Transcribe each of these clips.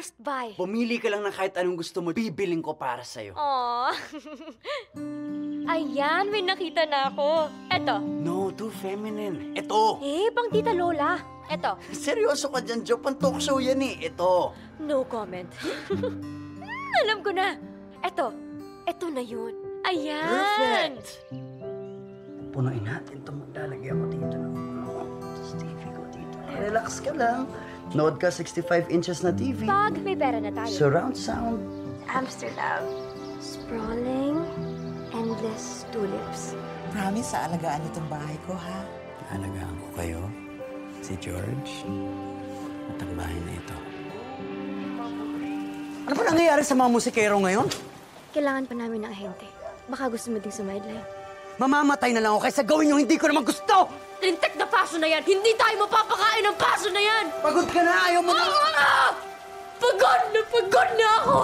Just buy. Pumili ka lang ng kahit anong gusto mo, bibiling ko para sa'yo. Aww. Ayan, may nakita na ako. Eto. No, too feminine. Ito. Pang Tita Lola. Eto. Seryoso ka dyan, Joe. Pang talk show yan eh. Ito. No comment. Alam ko na. Eto. Eto na yun. Ayan. Perfect. Punuin natin ito. Maglalagay ako dito ng TV ko dito. Relax ka lang. Nood ka 65 inches na TV. Pag may pera na tayo. Surround sound. Amsterdam. Sprawling, endless tulips. Promise, aalagaan itong bahay ko, ha? Alagaan ko kayo, si George, at ang bahay na ito. Ano ba nangyayari sa mga musikero ngayon? Kailangan pa namin ng ahente. Baka gusto mo ding sumideline. Mamamatay na lang ako kaysa gawin yung hindi ko naman gusto! Lintek na paso na yan! Hindi tayo mapapakain ng paso na yan! Pagod ka na! Ayaw mo na! Pagod na ako!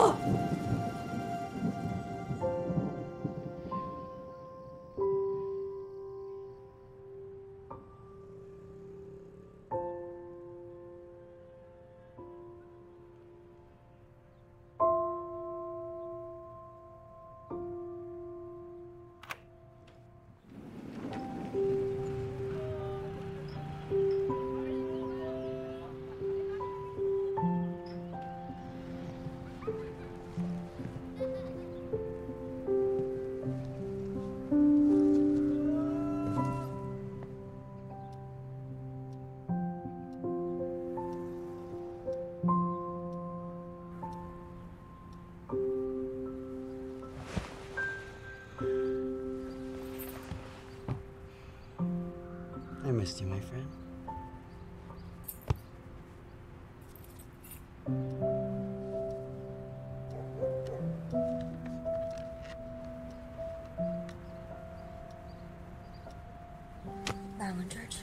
I missed you, my friend. Bangon, George.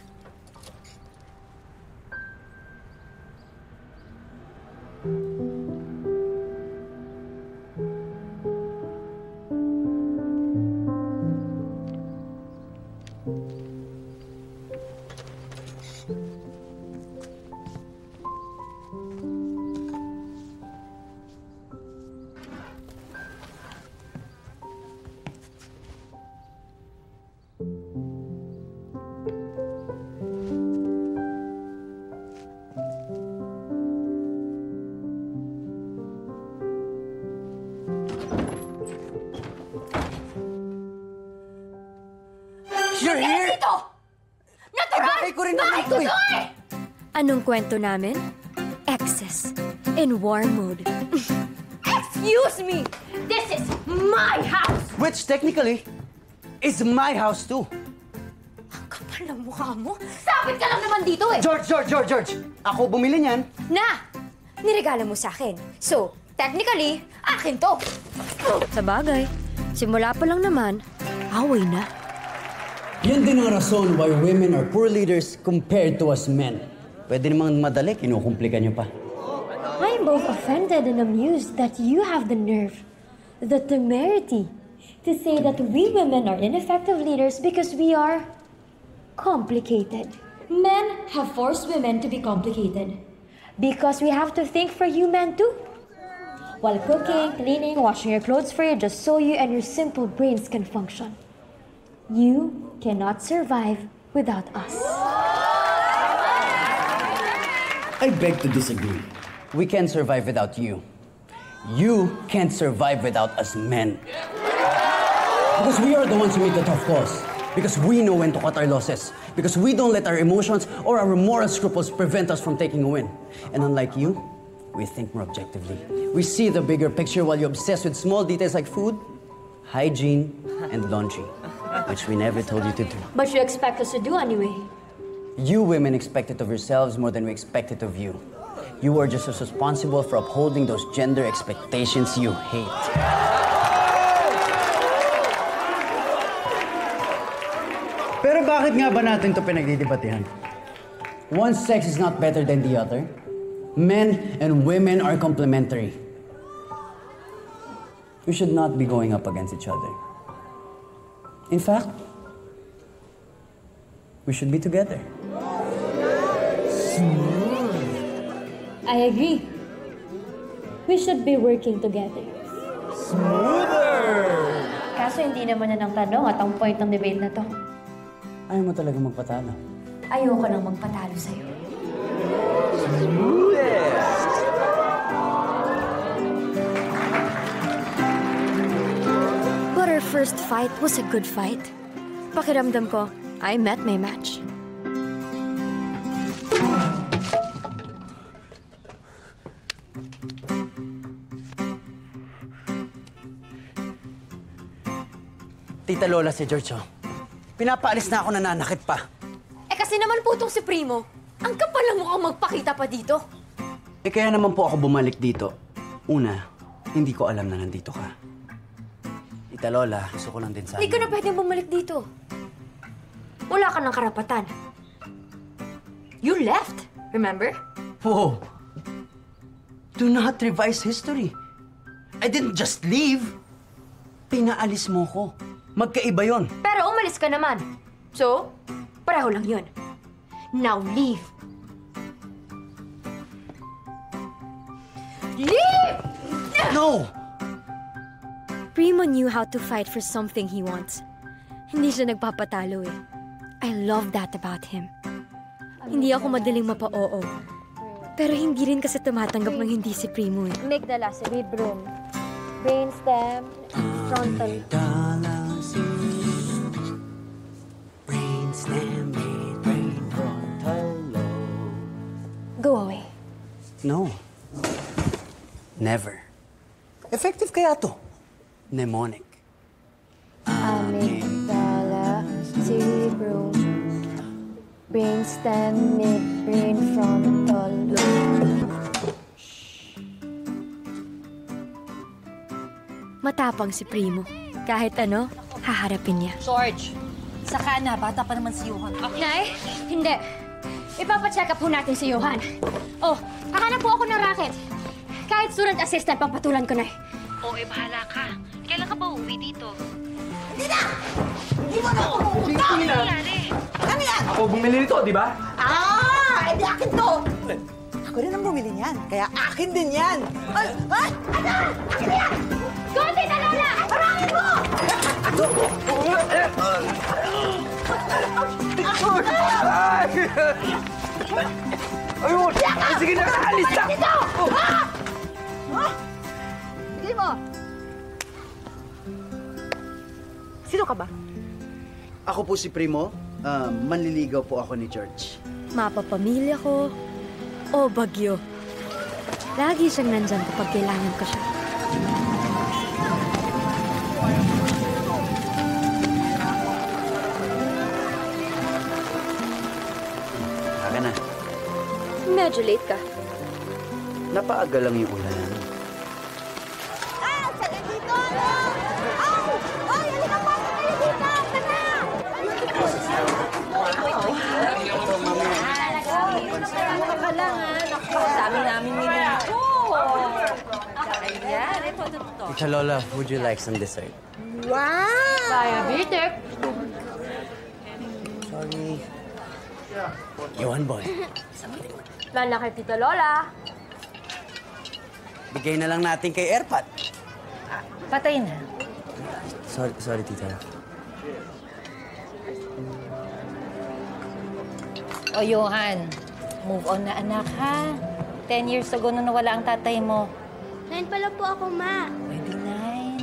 You're here? Dito! Natural! Bahay ko rin naman ito eh! Anong kwento namin? Exes in war mode. Excuse me! This is my house! Which technically is my house too. Ang kapal ng mukha mo. Sabit ka lang naman dito eh! George! Ako bumili niyan. Na! Niregalo mo sa akin. So, technically, akin to. Sa bagay, simula pa lang naman, away na. Yan din ang rason why women are poor leaders compared to us men. Pwede namang madali, kinukumplika niyo pa. I'm both offended and amused that you have the nerve, the temerity, to say that we women are ineffective leaders because we are complicated. Men have forced women to be complicated because we have to think for you men too. While cooking, cleaning, washing your clothes for you just so you and your simple brains can function. You cannot survive without us. I beg to disagree. We can survive without you. You can't survive without us men. Because we are the ones who make the tough calls. Because we know when to cut our losses. Because we don't let our emotions or our moral scruples prevent us from taking a win. And unlike you, we think more objectively. We see the bigger picture while you obsess with small details like food, hygiene, and laundry, which we never told you to do. But you expect us to do anyway. You women expect it of yourselves more than we expect it of you. You are just as responsible for upholding those gender expectations you hate. Pero bakit nga ba natin ito pinagdidebatehan? One sex is not better than the other. Men and women are complementary. We should not be going up against each other. In fact, we should be together. I agree. we should be working together. Kaso hindi naman yan ang tanong at ang point ng debate na to. Ayaw mo talaga magpatalo. Ayoko nang magpatalo sa'yo. But our first fight was a good fight. Pakiramdam ko, I met my match. Tita Lola, si George, oh. Pinapaalis na ako, nananakit pa. Eh kasi naman po itong si Primo. Ang kapal na mukhang magpakita pa dito. Eh kaya naman po ako bumalik dito. Una, hindi ko alam na nandito ka. Tita Lola, gusto ko lang din sana. Hindi ka na pwedeng bumalik dito. Wala ka ng karapatan. You left, remember? Whoa! Do not revise history. I didn't just leave. Pinaalis mo ko. Magkaiba yon. Pero umalis ka naman. So, pareho lang yun. Now leave. Leave! No! Primo knew how to fight for something he wants. Hindi siya nagpapatalo eh. I love that about him. Hindi ako madaling mapa-oo. Pero hindi rin kasi tumatanggap ng hindi si Primo eh. Amygdala, cerebrum, brainstem, frontal. Go away. No. Never. Effective kaya to. Mnemonic. Amygdala, cerebrum, brainstem, midbrain, frontal lobe. Matapang si Primo. Kahit ano, haharapin niya. George, saka na. Bata pa naman si Johan. Nay, hindi. Ipapacheck up po natin si Johan. Oh, hahanap po ako ng racket. Kahit student assistant, papatulan ko na. Oo, bahala ka. Kailan ka ba uwi dito? Hindi na! Hindi mo na ako pupunta! Ano nangyari? Ano yan? Ako bumili nito, di ba? Hindi akin to! Ako rin ang bumili niyan, kaya akin din yan! Ay! Ano? Akin yan! Gonti na Lola! Harangin mo! Ayun! Sige na, alis na! Dito! Hindi mo! Sino ka ba? Ako po si Primo. Manliligaw po ako ni George. Mapapamilya ko o bagyo. Lagi siyang nandyan kapag kailangan ko siya. Saka na. Medyo late ka. Napaaga lang yung ulan. Saan dito? Ay! Halika po! Halika dito! Ka lang, ha? Naku, dami namin minuto. Ayan, ito. Tita Lola, would you like some dessert? Diabetic. Sorry. Iwan, boy. Lala kay Tita Lola. Bigay na lang natin kay Airpat. Patay na. Sorry, tita. O, Johan, move on na, anak, ha? 10 years ago nung nawala ang tatay mo. 9 pala po ako, Ma. 29.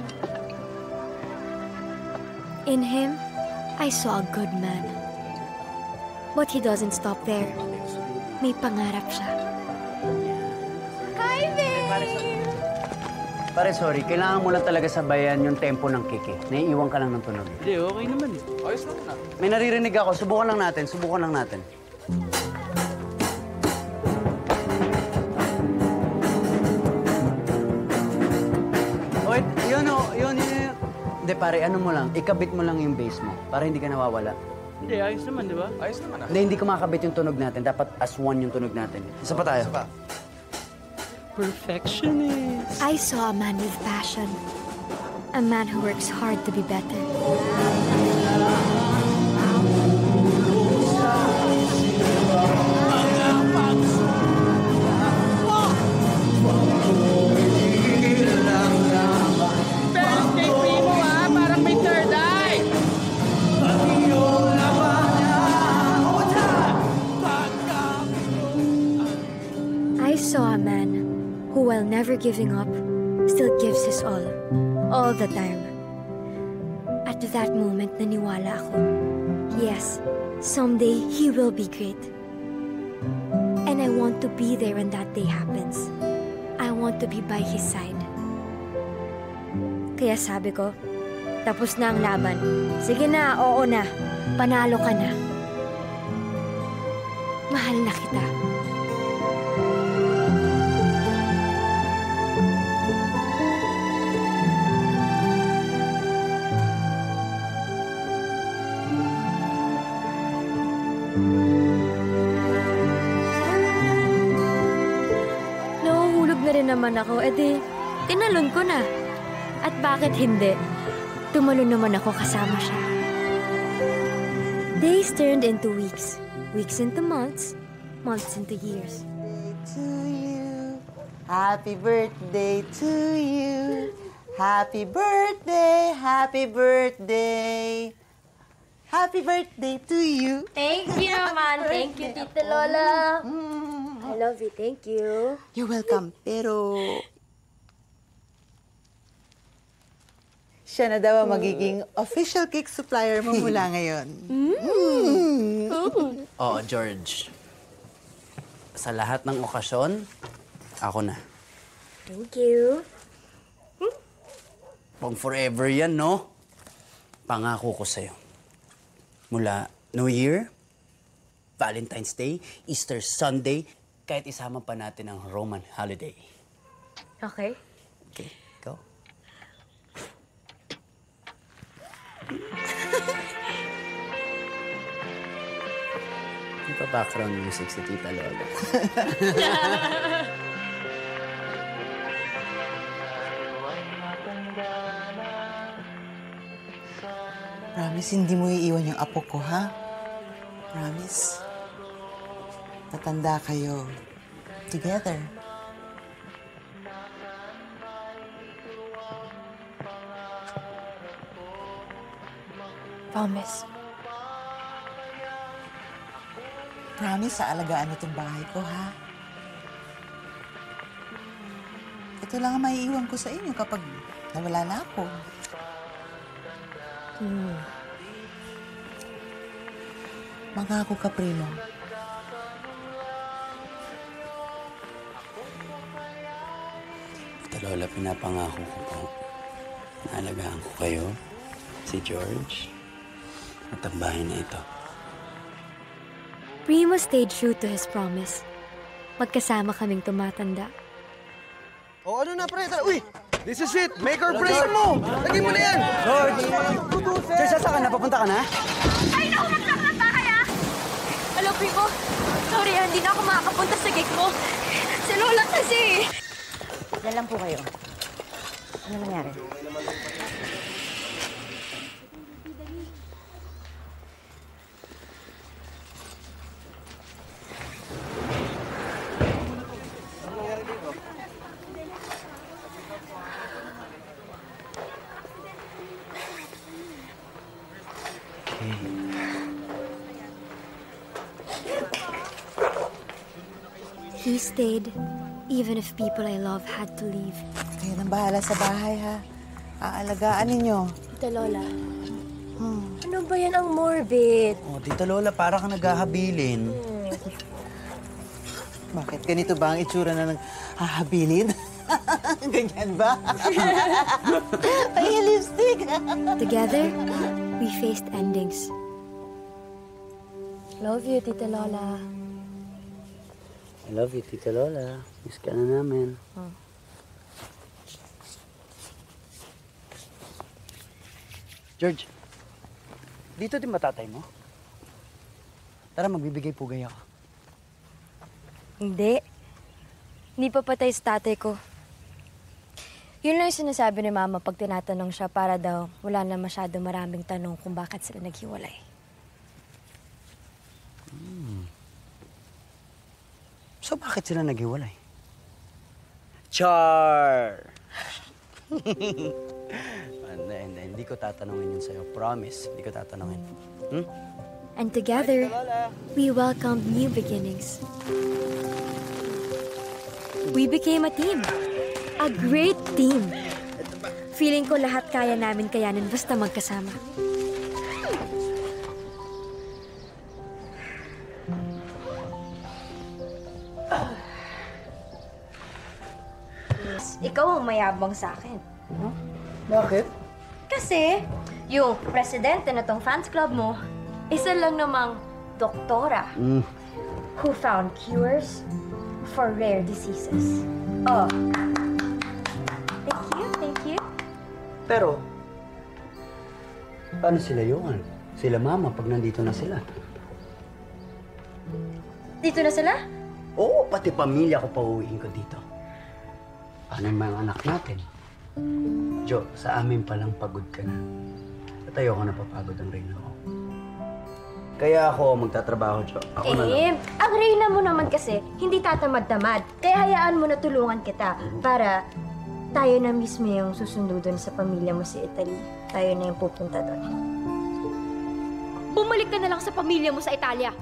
In him, I saw a good man. But he doesn't stop there. May pangarap siya. Hi, babe! Pare, sorry. Kailangan mo lang talaga sabayan yung tempo ng kiki. Naiiwan ka lang ng tunog. Hindi, okay naman eh. Ayos naman na. May naririnig ako. Subukan lang natin. Wait, yun. Hindi, pare, ano mo lang, ikabit mo lang yung bass mo para hindi ka nawawala. Hindi, ayos naman, di ba? Ayos naman ah. Hindi ko makakabit yung tunog natin. Dapat as one yung tunog natin. Isa pa tayo. Perfectionist. I saw a man with passion. A man who works hard to be better. I saw a man who, while never giving up, still gives his all the time. At that moment, naniwala ako. Yes, someday he will be great. And I want to be there when that day happens. I want to be by his side. Kaya sabi ko, tapos na ang laban. Sige na, oo na. Panalo ka na. Mahal na kita. Nahuhulog na rin naman ako, edi tinalon ko na. At bakit hindi? Tumalon naman ako kasama siya. Days turned into weeks, weeks into months, months into years. To you, happy birthday to you. Happy birthday, happy birthday. Happy birthday to you. Thank you naman. Thank you, Tita Lola. I love you. Thank you. You're welcome. Pero siya na daw ang magiging official cake supplier mo mula ngayon. Oo, George. Sa lahat ng okasyon, ako na. Thank you. Pang forever yan, no? Pangako ko sa'yo. Mula New Year, Valentine's Day, Easter Sunday, kahit isama pa natin ang Roman holiday. Okay. Okay, go. Di ba background music si Tita Lola? Promise, hindi mo iiwan yung apo ko, ha? Promise. Tatanda kayo. Together. Promise. Promise, aalagaan itong bahay ko, ha? Ito lang ang maiiwan ko sa inyo kapag nawala na ako. Mangako ka, Primo. Tita Lola, pinapangako ko po. Naalagaan ko kayo, si George, at ang bahay na ito. Primo stayed true to his promise. Magkasama kaming tumatanda. O ano na, pre? Uy! This is it! Make or break! Mo! Lagay mo na yan! George! George, saan ka na? Papunta ka na? Ay, naku! Magsak ng bahay, ah! Hello, Primo. Sorry, hindi na ako makakapunta sa gig mo. Si Lola kasi. Diyan lang po kayo. Ano nangyari? He stayed, even if people I love had to leave. Kayo nang bahala sa bahay, ha? Aalagaan ninyo. Tita Lola, ano ba yan ang morbid? Oh, Tita Lola, para ka naghahabilin. Bakit? Ganito ba ang itsura na ng hahabilin? Ganyan ba? Ay, lipstick! Together, we faced endings. Love you, Tita Lola. I love you, Tita Lola. Miss ka na namin. George, dito din ba tatay mo? Tara, magbibigay pugay ako. Hindi. Hindi pa patay sa tatay ko. Yun lang yung sinasabi ni Mama pag tinatanong siya para daw wala na masyado maraming tanong kung bakit sila naghiwalay. So, bakit sila naghiwalay? Char! Hindi ko tatanungin yun sa'yo. Promise, hindi ko tatanungin. And together, we welcomed new beginnings. We became a team. A great team. Feeling ko lahat kaya namin kayanin basta magkasama. Ikaw ang mayabang sa akin. Bakit? Kasi, yung presidente na tong fans club mo, isa lang namang doktora who found cures for rare diseases. Oh. Thank you. Pero, paano sila Johan? Sila Mama pag nandito na sila? Dito na sila? Oo, pati pamilya ko pauwiin ko dito. Paano yung mga anak natin? Jo, sa amin palang pagod ka na. At ayoko na papagod ang Reyna ko. Kaya ako magtatrabaho, Jo. Ako na lang. Ang Reyna mo naman kasi, hindi tatamad-tamad. Kaya hayaan mo na tulungan kita para tayo na mismo yung susundo doon sa pamilya mo sa Italy. Tayo na yung pupunta doon. Bumalik ka na lang sa pamilya mo sa Italia.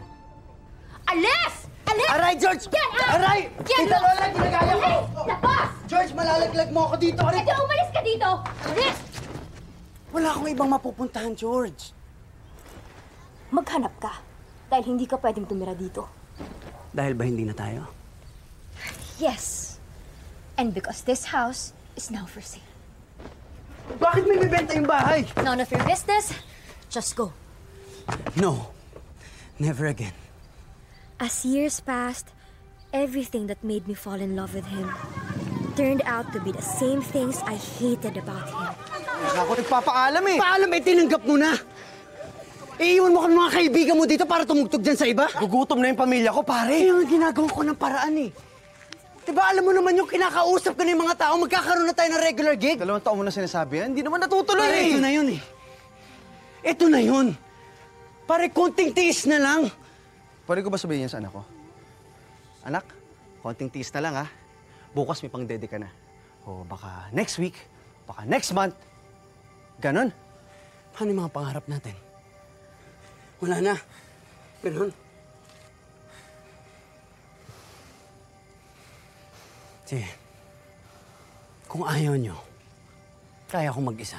Alis! Alis! Aray, George! Get out! Aray! Get Tita out! Lola, ginagaya ko! Alis! Labas! George, malalaglag mo ako dito! Aray! Pwede umalis ka dito! Alis! Wala akong ibang mapupuntahan, George. Maghanap ka. Dahil hindi ka pwedeng tumira dito. Dahil ba hindi na tayo? Yes. And because this house is now for sale. Bakit may bibenta yung bahay? None of your business. Just go. No. Never again. As years passed, everything that made me fall in love with him turned out to be the same things I hated about him. Ako nagpapaalam eh. Paalam, tinanggap mo na. Iiwan mo kami mga kaibigan mo dito para tumugtog dyan sa iba? Gugutom na yung pamilya ko, pare. Yung ginagawa ko ng paraan eh. Diba alam mo naman yung kinakausap ko ng mga tao, magkakaroon na tayo ng regular gig. 2 taon mo na sinasabi yan, hindi naman natutuloy Pare, eh. ito na yun eh. Ito na yun. Pare, konting tiis na lang. Pwede ko ba sabihin yan sa anak ko? Anak, konting tiis na lang ha. Bukas may pang-dede ka na. O baka next week, baka next month. Ganon. Paano yung mga pangarap natin? Wala na. Ganon. Sige. Kung ayaw nyo, kaya akong mag-isa.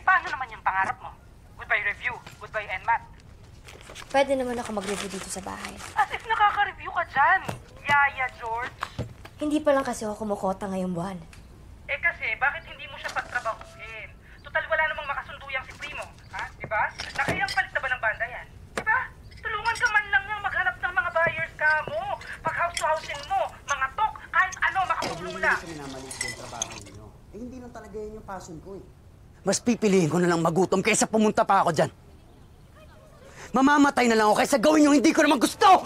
Paano naman yung pangarap mo? Goodbye review, goodbye NMAT. Pwede naman ako mag-review dito sa bahay. As if nakaka-review ka dyan. Yaya, George. Hindi pa lang kasi ako kumukota ngayong buwan. Eh kasi, bakit hindi mo siya pagtrabahuin? Total, wala namang makasundo yang si Primo. Ha? Diba? Nakailang palit na ba ng banda yan? Diba? Tulungan ka man lang niyang maghanap ng mga buyers ka mo. Pag house-to-housing mo, mga tok, kahit ano, makatulong lang. Hindi lang talaga yun yung passion ko eh. Mas pipiliin ko na lang magutom kaysa pumunta pa ako dyan. Mamamatay na lang ako kaysa gawin yung hindi ko naman gusto!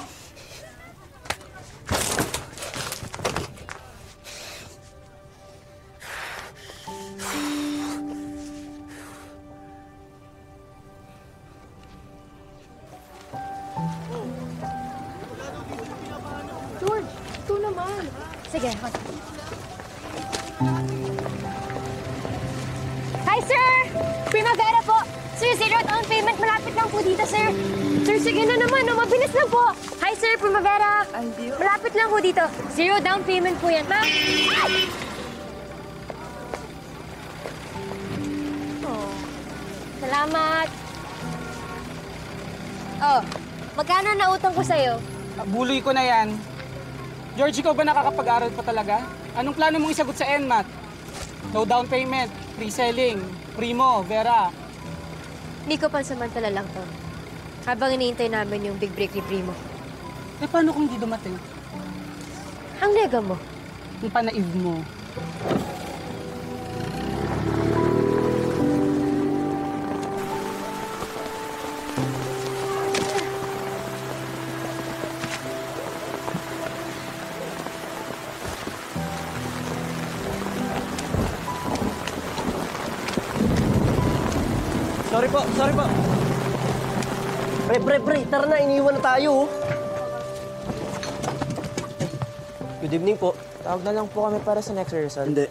George, ito naman. Sige, Hi, sir! Primavera po! Sir, 0 down payment. Malapit lang po dito, sir. Sir, sige na naman. No? Mabilis lang po. Hi, sir. Primavera. Malapit lang po dito. 0 down payment po yan, ma'am. Oh. Salamat. Oh, magkano na utang ko sa'yo? Buloy ko na yan. George, ikaw ba nakakapag-aral pa talaga? Anong plano mong isagot sa NMAT? No down payment, free selling, Primo, Vera. Hindi ko pansamantala lang to. Habang iniintay namin yung big break ni Primo. Eh, paano kung hindi dumating? Ang lega mo. Yung panaiv mo. Sorry po. Pre, tara na, iniwan na tayo. Good evening po. Tawag na lang po kami para sa next rehearsal. Hindi.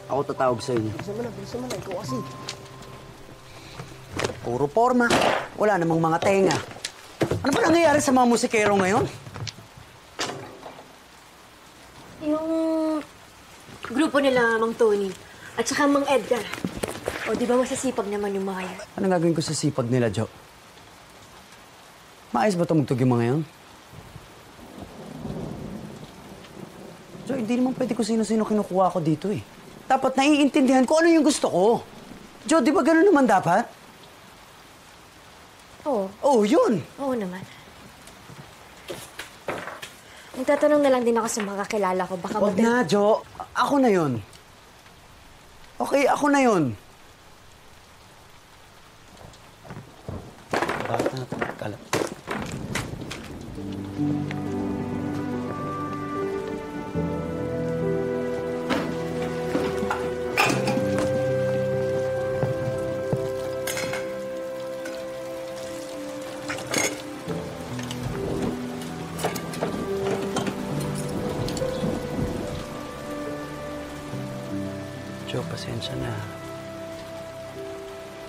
Ako tatawag sa inyo. Bilisan mo na, ikaw kasi. Puro forma. Wala namang mga tenga. Ano ba nangyayari sa mga musikero ngayon? Yung grupo nila, Mang Tony, at saka Mang Edgar. O, di ba masasipag naman yung mga yan? Anong gagawin ko sa sipag nila, Jo? Maayos ba tumugtog yung mga yan? Jo, hindi naman pwede ko sino-sino kinukuha ko dito eh. Dapat naiintindihan ko ano yung gusto ko. Jo, di ba gano'n naman dapat? Oo. Oh, yun. Oo naman. Magtatanong na lang din ako sa mga kakilala ko. Baka Huwag na, Jo. Ako na yun. Okay, ako na yun. Bakit na kalat? Jo, pasensya na.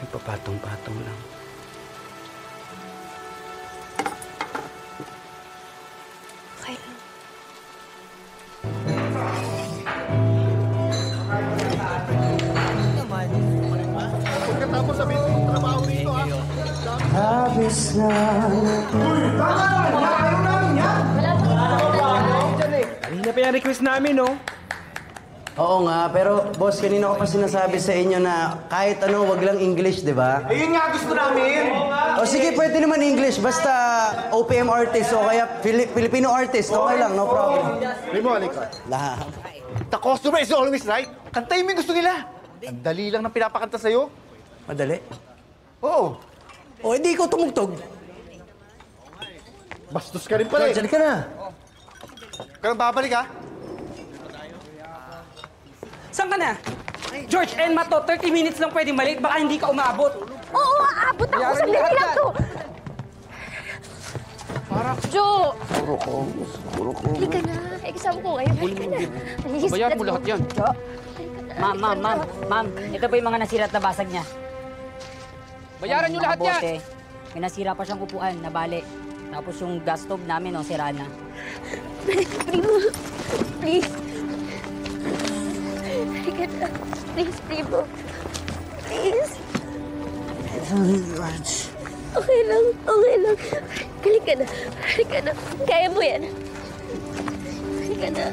Nagpapatong-patong lang. Okay lang. Pagkatapos sabihin mo yung trabaho dito, ha? Habis na. Kanina pa yung request namin, no? Oo nga, pero boss, kanina ko pa sinasabi sa inyo na kahit ano, wag lang English, di ba? Ayun nga gusto namin! O sige, pwede naman English, basta OPM artist o kaya Filipino artist, okay lang, no problem. Primo, halika. Lahat. The customer is always right. Kantayin mo yung gusto nila. Ang dali lang ng pinapakanta sa'yo. Madali. Oo. O, hindi ikaw tumugtog. Bastos ka rin pala eh. Diyan ka na. Kaya babalik ha? Saan ka na? George, Enma to, 30 minutes lang pwedeng maliit. Baka hindi ka umabot. Oo, aabot ako. Yaran Sandali lahat lang yan. to. Joe! Halika na. Eh, kasama ko ngayon. Halika na. Please, Bayaran mo let's lahat go. yan. Jo. Ma'am, ito po yung mga nasira at nabasag niya. Bayaran nyo Yung lahat mga yan. bote, may nasira pa siyang upuan, nabali. Tapos yung gas stove namin, sira na. Primo, please. Halika na. Please, Primo. Please. Okay lang, okay lang. Halika na, halika na. Kaya mo yan. Halika na.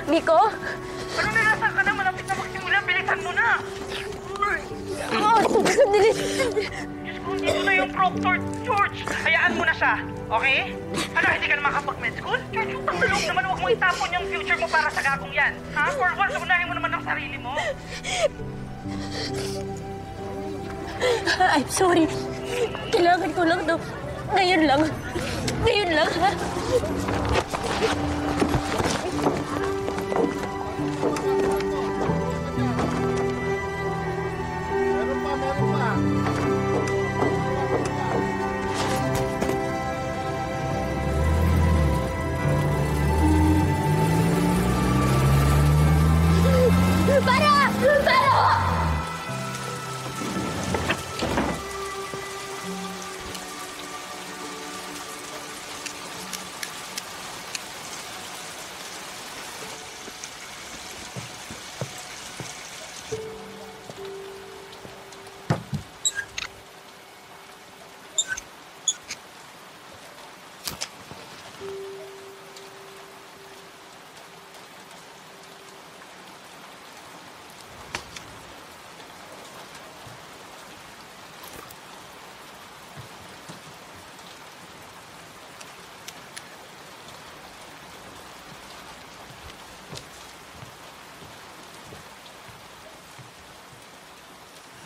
Miko? Ano na, nasaan ka na? Malapit na magsimula. Bilisan mo na! Sandali. Diyos ko, dito na yung proctor, George! Hayaan mo na siya, okay? Ano, hindi ka na makapag-med school? George, yung tangalog naman, huwag mo itapon yung future mo para sa gagong yan. Ha? For once, unahin mo naman ang sarili mo. I'm sorry. Kailangan ko lang to. Ngayon lang. Ngayon lang, ha? Meron pa. Para! Para!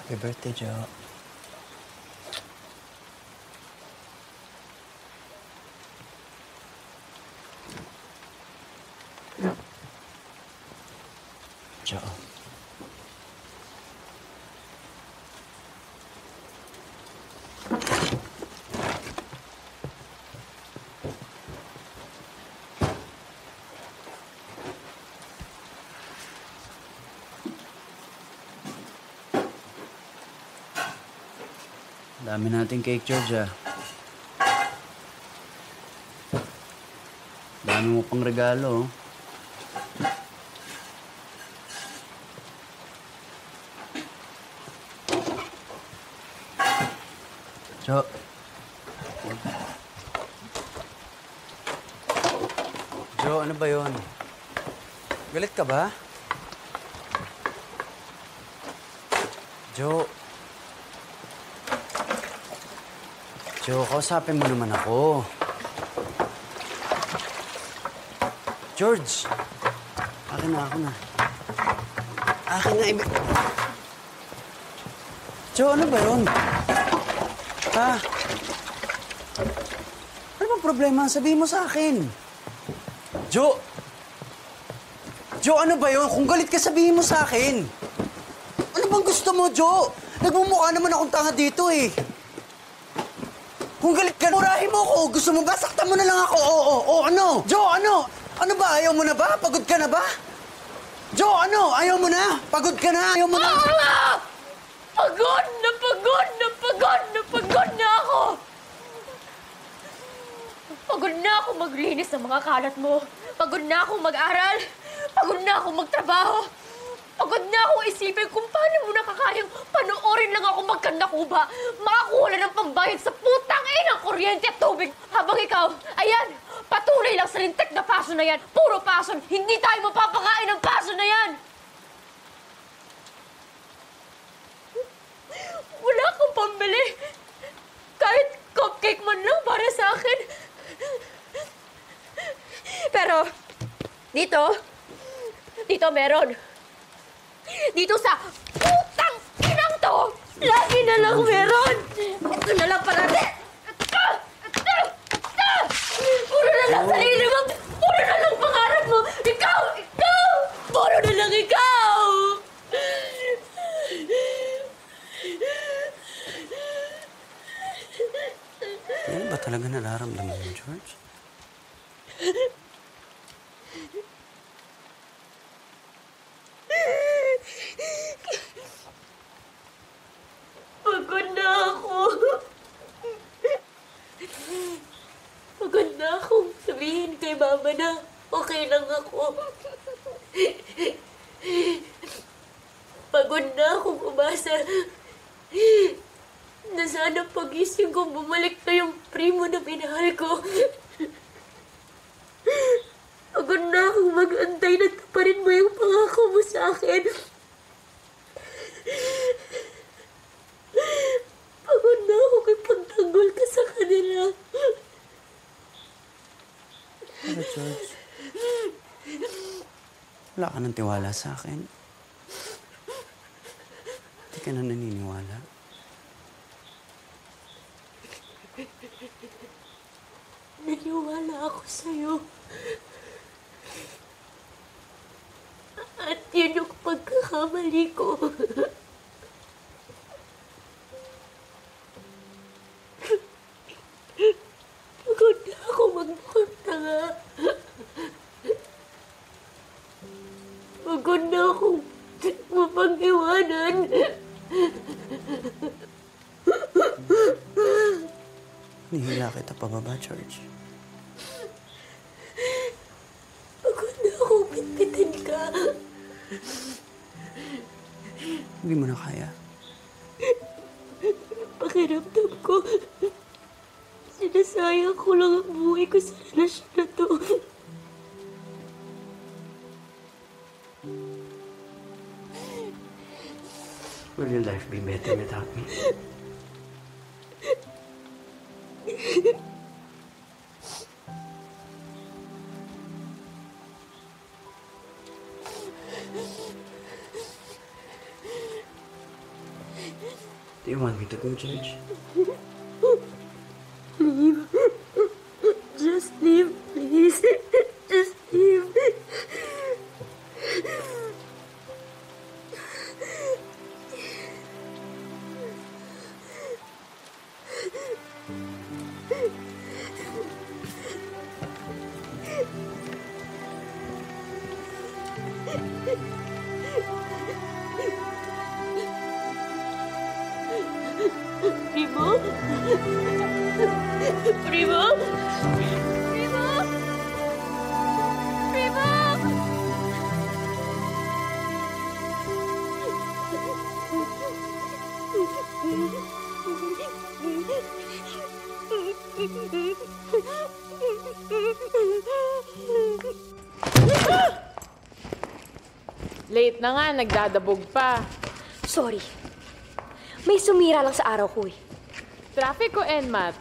Happy birthday, Jo. Jo. Dami nating cake, George, ah. Dami mo pang regalo, oh. Jo. Jo, ano ba yun? Galit ka ba? Jo. Jo, kausapin mo naman ako. George! Akin na, ako na. Akin na, Jo, ano ba yun? Ha? Ano bang problema? Sabihin mo sa akin. Jo! Jo, ano ba yun? Kung galit ka, sabihin mo sa akin. Ano bang gusto mo, Jo? Nagmumukha naman akong tanga dito, eh. Kung galit ka, murahin mo ako. Gusto mo ba? Saktan mo na lang ako. Oo, ano? Jo, ano? Ano ba? Ayaw mo na ba? Pagod ka na ba? Jo, ano? Ayaw mo na? Pagod ka na? Ayaw mo na? Pagod na pagod na pagod na pagod na ako! Pagod na ako maglinis ng mga kalat mo. Pagod na akong mag-aral. Pagod na akong magtrabaho. Pagod na akong isipin kung paano mo nakakayang panoorin lang ako magkandakuba. Makakuha ng pambayad sa putang inang kuryente at tubig. Habang ikaw, ayan, patuloy lang sa lintik na paso na yan. Puro pason. Hindi tayo mapapakain ng paso na yan. Wala akong pambili. Kahit cupcake man lang para sa akin. Pero, dito meron. Dito sa putang inang to, lagi na lang meron. Ito na lang parati. Puro na lang sarili mo. Puro na lang pangarap mo. Ikaw! Puro na lang ikaw. Ano ba talaga nararamdaman mo, George? Pagod na ako. Pagod na akong sabihin kay Mama na okay lang ako. Pagod na akong umasa na sana pagising ko bumalik na yung primo na minahal ko. Pagod na akong mag-antay na taparin mo yung pangako mo sa akin. Pagod na ako kay pagtanggol ka sa kanila. Pero, George, wala ka ng tiwala sa akin. Hindi ka na naniniwala. Naniwala ako sa'yo. At yun yung pagkakamali ko. Pagod na ako magmukhang tanga. Pagod na akong mapag-iwanan. Nihila kita pababa, George. Pagod na akong pitpitin ka. Hindi mo na kaya. Pakiramdam ko, sinasayang ko lang ang buhay ko sa relasyon na to. Will your life be better without me? Do you want me to go, George? Leave. Just leave, please. Just leave. Primo? Primo? Primo? Primo? Late na nga, nagdadabog pa. Sorry. May sumira lang sa araw ko eh. Traffic o NMAT?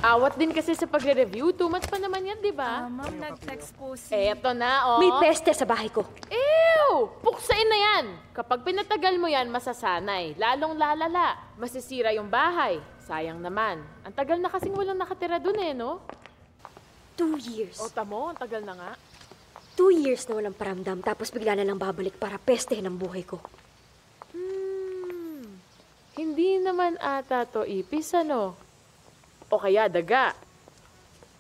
Awat din kasi sa pagre-review. 2 months pa naman yan, di ba? Ma'am, nag-text po si... Eto na, oh. May peste sa bahay ko. Ew! Puksain na yan! Kapag pinatagal mo yan, masasanay. Lalong lalala. Masisira yung bahay. Sayang naman. Ang tagal na kasing walang nakatira dun eh, no? 2 years. O tamo, ang tagal na nga. 2 years na walang paramdam, tapos bigla na lang babalik para pestehin ang buhay ko. Hindi naman ata to ipis, ano? O kaya daga.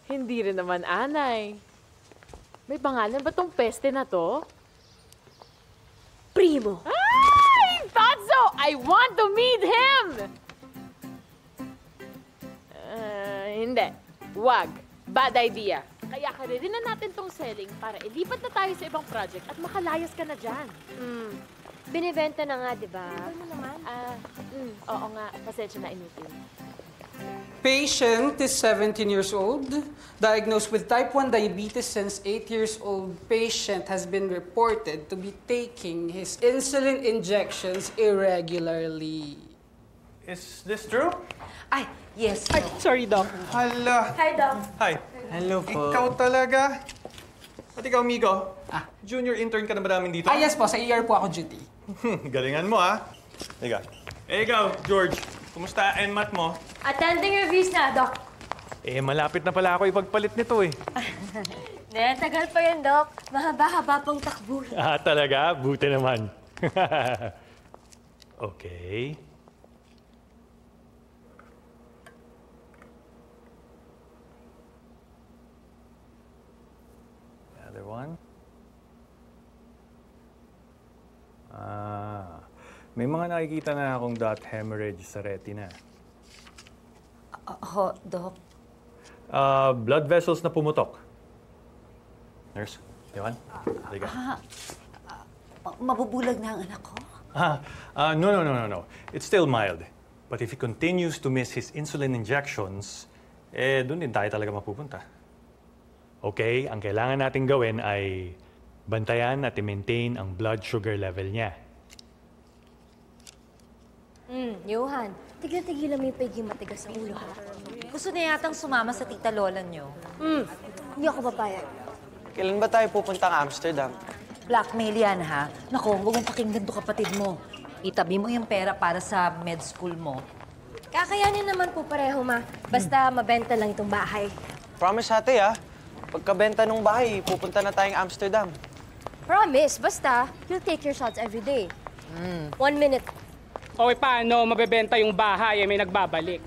Hindi rin naman anay. May pangalan ba tong peste na to? Primo. I thought so! I want to meet him! Hindi. Wag. Bad idea. Kaya karirinan na natin tong selling para ilipat na tayo sa ibang project at makalayas ka na dyan. Binibenta na nga, di ba? Ano naman? Oo nga. Pasensya na inutin. Patient is 17 years old, diagnosed with type 1 diabetes since 8 years old. Patient has been reported to be taking his insulin injections irregularly. Is this true? Ay, yes. Ay, sorry, Doc. Hala. Hi, Doc. Hi. Hello po. Ikaw talaga? At ikaw, amigo? Junior intern ka na ba namin dito? Yes po. Sa ER po ako duty. Galingan mo, ha? Ika. Ikaw, George. Kumusta NMAT mo? Attending reviews na, Doc. Malapit na pala ako ipagpalit nito eh. Tagal pa yan, Doc. Mahaba-haba pang takbo. Talaga? Buti naman. Okay. Another one. May mga nakikita na akong dot hemorrhage sa retina. Doc. Blood vessels na pumutok. Nurse, Ewan, halika. Mabubulag na ang anak ko? No. It's still mild. But if he continues to miss his insulin injections, doon din tayo talaga mapupunta. Okay, ang kailangan natin gawin ay bantayan at i-maintain ang blood sugar level niya. Johan, tigil-tigilan mo yung pagiging matigas ang ulo, ha? Gusto na yatang sumama sa tita lola niyo. Hindi ako papayag. Kailan ba tayo pupuntang Amsterdam? Blackmail yan, ha? Naku, huwag mong pakinggan to kapatid mo. Itabi mo yung pera para sa med school mo. Kakayanin naman po pareho, ma. Basta mabenta lang itong bahay. Promise ate, pagkabenta ng bahay, pupunta na tayong Amsterdam. Promise, basta you'll take your shots every day. 1 minute. Okay, paano? Mabebenta yung bahay, may nagbabalik.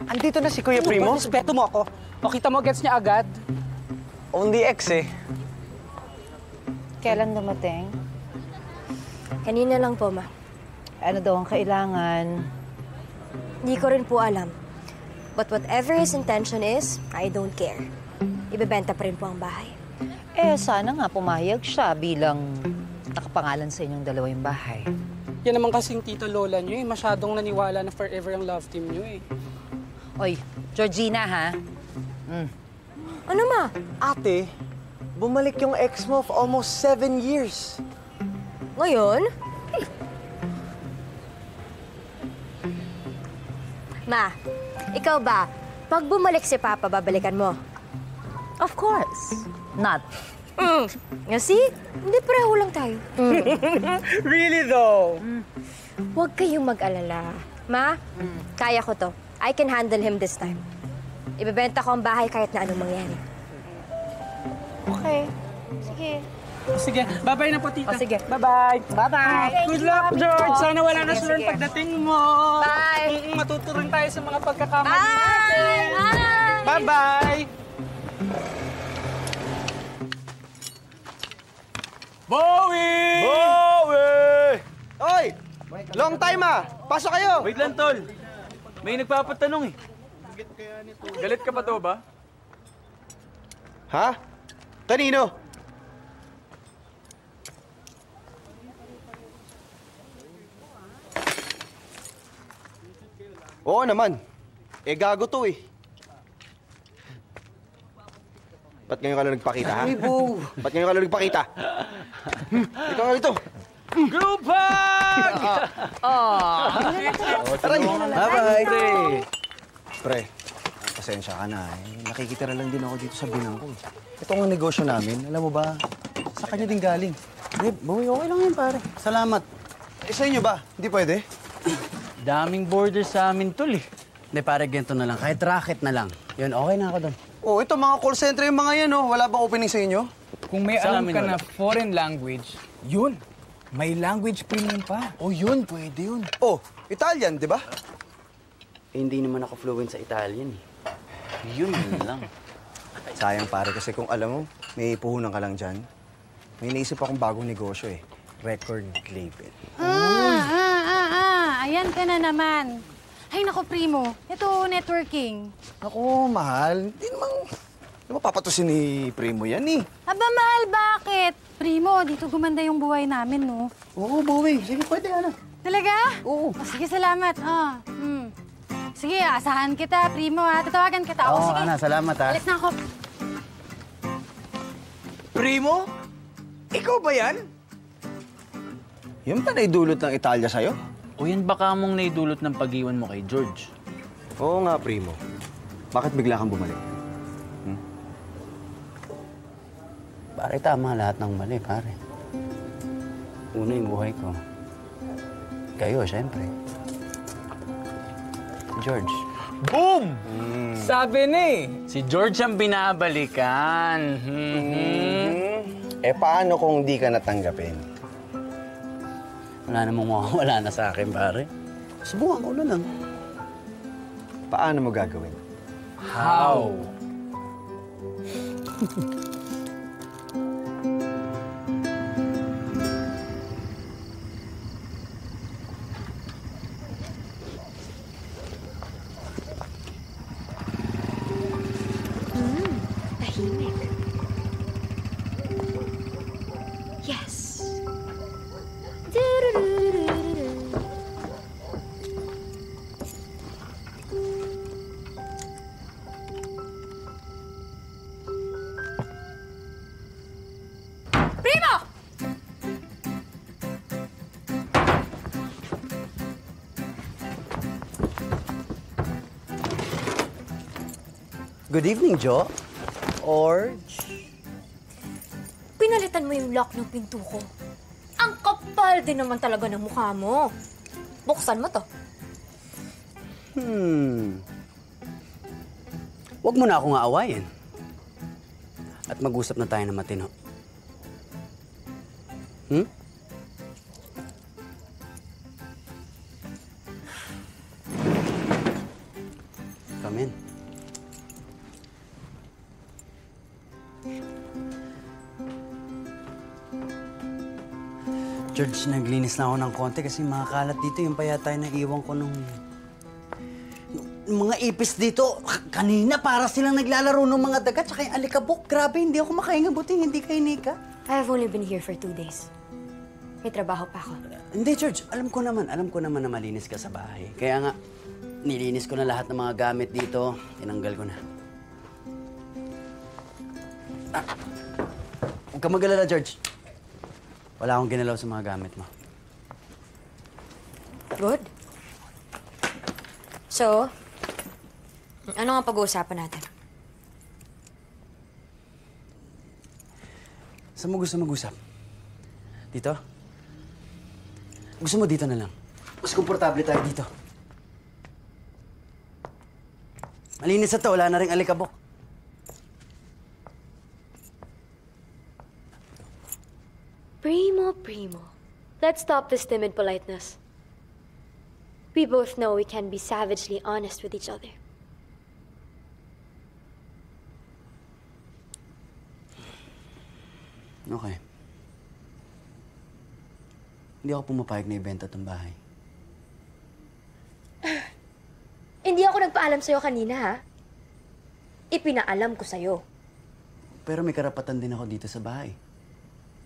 Andito na si Kuya Primo. Respeto mo ako. O kita mo, gets niya agad. Only ex Kailan dumating? Kanina lang po, ma. Ano daw ang kailangan? Hindi ko rin po alam. But whatever his intention is, I don't care. Ibebenta pa rin po ang bahay. Sana nga pumayag siya bilang nakapangalan sa inyong dalawa yung bahay. Yan naman kasing tito lola niyo masyadong naniwala na forever ang love team niyo Oy, Georgina, ha? Ano, ma? Ate, bumalik yung ex mo of almost 7 years. Ngayon? Ma, ikaw ba? Pag bumalik si Papa, babalikan mo? Of course. Not. You see? Hindi pareho lang tayo. Really though? Huwag kayong mag-alala. Ma, kaya ko to. I can handle him this time. Ibebenta ko ang bahay kahit na anong mangyari. Okay. Sige. Sige, bye-bye na po, tita. Sige. Bye-bye. Bye-bye. Good luck, George. Sana wala na sunod pagdating mo. Bye. Matuturin tayo sa mga pagkakamali natin. Bye-bye. Bowie! Bowie! Oy! Long time Pasok kayo! Wait lang, tol. May nagpapatanong eh. Galit ka pa daw ba? Ha? Kanino? Oo naman. Eh, gago to eh. Ba't ngayon ka lang nagpakita, ha? Ay, Bo! Ba't ngayon ka lang nagpakita? Ikaw nga dito. Group hug! Taray! Bye-bye! Pre, pasensya ka na eh. Nakikitira lang din ako dito sa binang ko. Ito nga negosyo namin. Alam mo ba, sa kanya din galing. Eh, Boy, okay lang yan, pare. Salamat. Eh, sa inyo ba? Hindi pwede? Daming borders sa amin, tol eh. Hindi, pare, ganito na lang. Kahit racket na lang. Yun, okay na ako doon. Oh, ito mga call center yung mga yan, oh. Wala bang opening sa inyo? Kung may Sa alam amin ka wala. na foreign language, yun. May language premium pa. Oh, yun. Pwede yun. Oh, Italian, di ba? Eh, hindi naman ako fluent sa Italian eh. Yun lang. Sayang pare kasi kung alam mo, may puhunan ka lang dyan. May naisip akong bagong negosyo eh. Record label. Ayan ka na naman. Ay, naku, Primo. Ito, networking. Ako, mahal. Hindi naman papatusin ni Primo yan eh. Aba, mahal, bakit? Primo, dito gumanda yung buhay namin, no? Oo, Bowie. Sige, pwede ano. Talaga? Oo. Sige, salamat. Sige, asahan kita, Primo, ha? Tatawagan kita. Oo, Sige. Ana, salamat ha. Alis na ako. Primo? Ikaw ba yan? Yan ba naidulot ng Italia sa'yo? O yan baka mong naidulot ng pag-iwan mo kay George? Oo nga, Primo. Bakit bigla kang bumalik? Pare, tama lahat ng mali, pare. Una yung buhay ko. Kayo, syempre. George. Boom! Sabi ni. Si George ang binabalikan. Eh, paano kung di ka natanggapin? Wala namang mawawala na sa akin, pare. Subukan ko na lang. Paano mo gagawin? How? Tahimik. Yes. Primo! Good evening, Jo. Pinalitan mo yung lock ng pinto ko. Ang kapal din naman talaga ng mukha mo. Buksan mo to. Huwag mo na akong aawayin. At mag-usap na tayo na matino. Come in. George, naglinis na ako ng konti kasi makakalat dito yung payata na iwan ko nung mga ipis dito. Kanina para silang naglalaro ng mga dagat tsaka yung alikabok. Grabe, hindi ako makahinga. Buti hindi kay Nika. I've only been here for 2 days. May trabaho pa ako. Hindi, George. Alam ko naman na malinis ka sa bahay. Kaya nga, nilinis ko na lahat ng mga gamit dito. Tinanggal ko na. Huwag ka mag-alala, George. Wala akong ginalaw sa mga gamit mo. Good. So, ano nga pag-uusapan natin? Saan mo gusto mag-usap? Dito? Gusto mo dito na lang? Mas komportable tayo dito. Malinis na to, wala na rin alikabok. Primo. Let's stop this timid politeness. We both know we can be savagely honest with each other. Okay. Hindi ako pumapayag na ibenta itong bahay. Hindi ako nagpaalam sa'yo kanina, ha? Ipinaalam ko sa'yo. Pero may karapatan din ako dito sa bahay.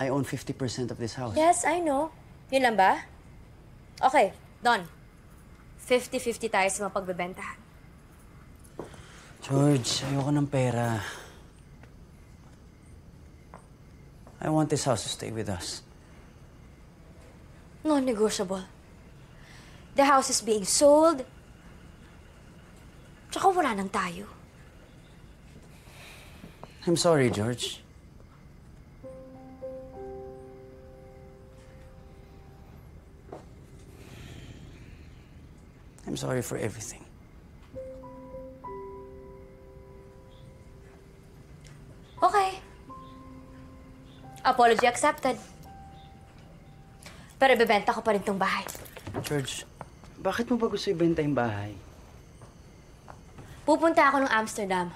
I own 50% of this house. Yes, I know. Yun lang ba? Okay, Don. 50-50 tayo sa mga pagbebentahan. George, ayoko ng pera. I want this house to stay with us. Non-negotiable. The house is being sold. Tsaka wala nang tayo. I'm sorry, George. I'm sorry for everything. Okay. Apology accepted. Pero bebenta ko pa rin tong bahay. George, bakit mo ba gusto ibenta yung bahay? Pupunta ako ng Amsterdam.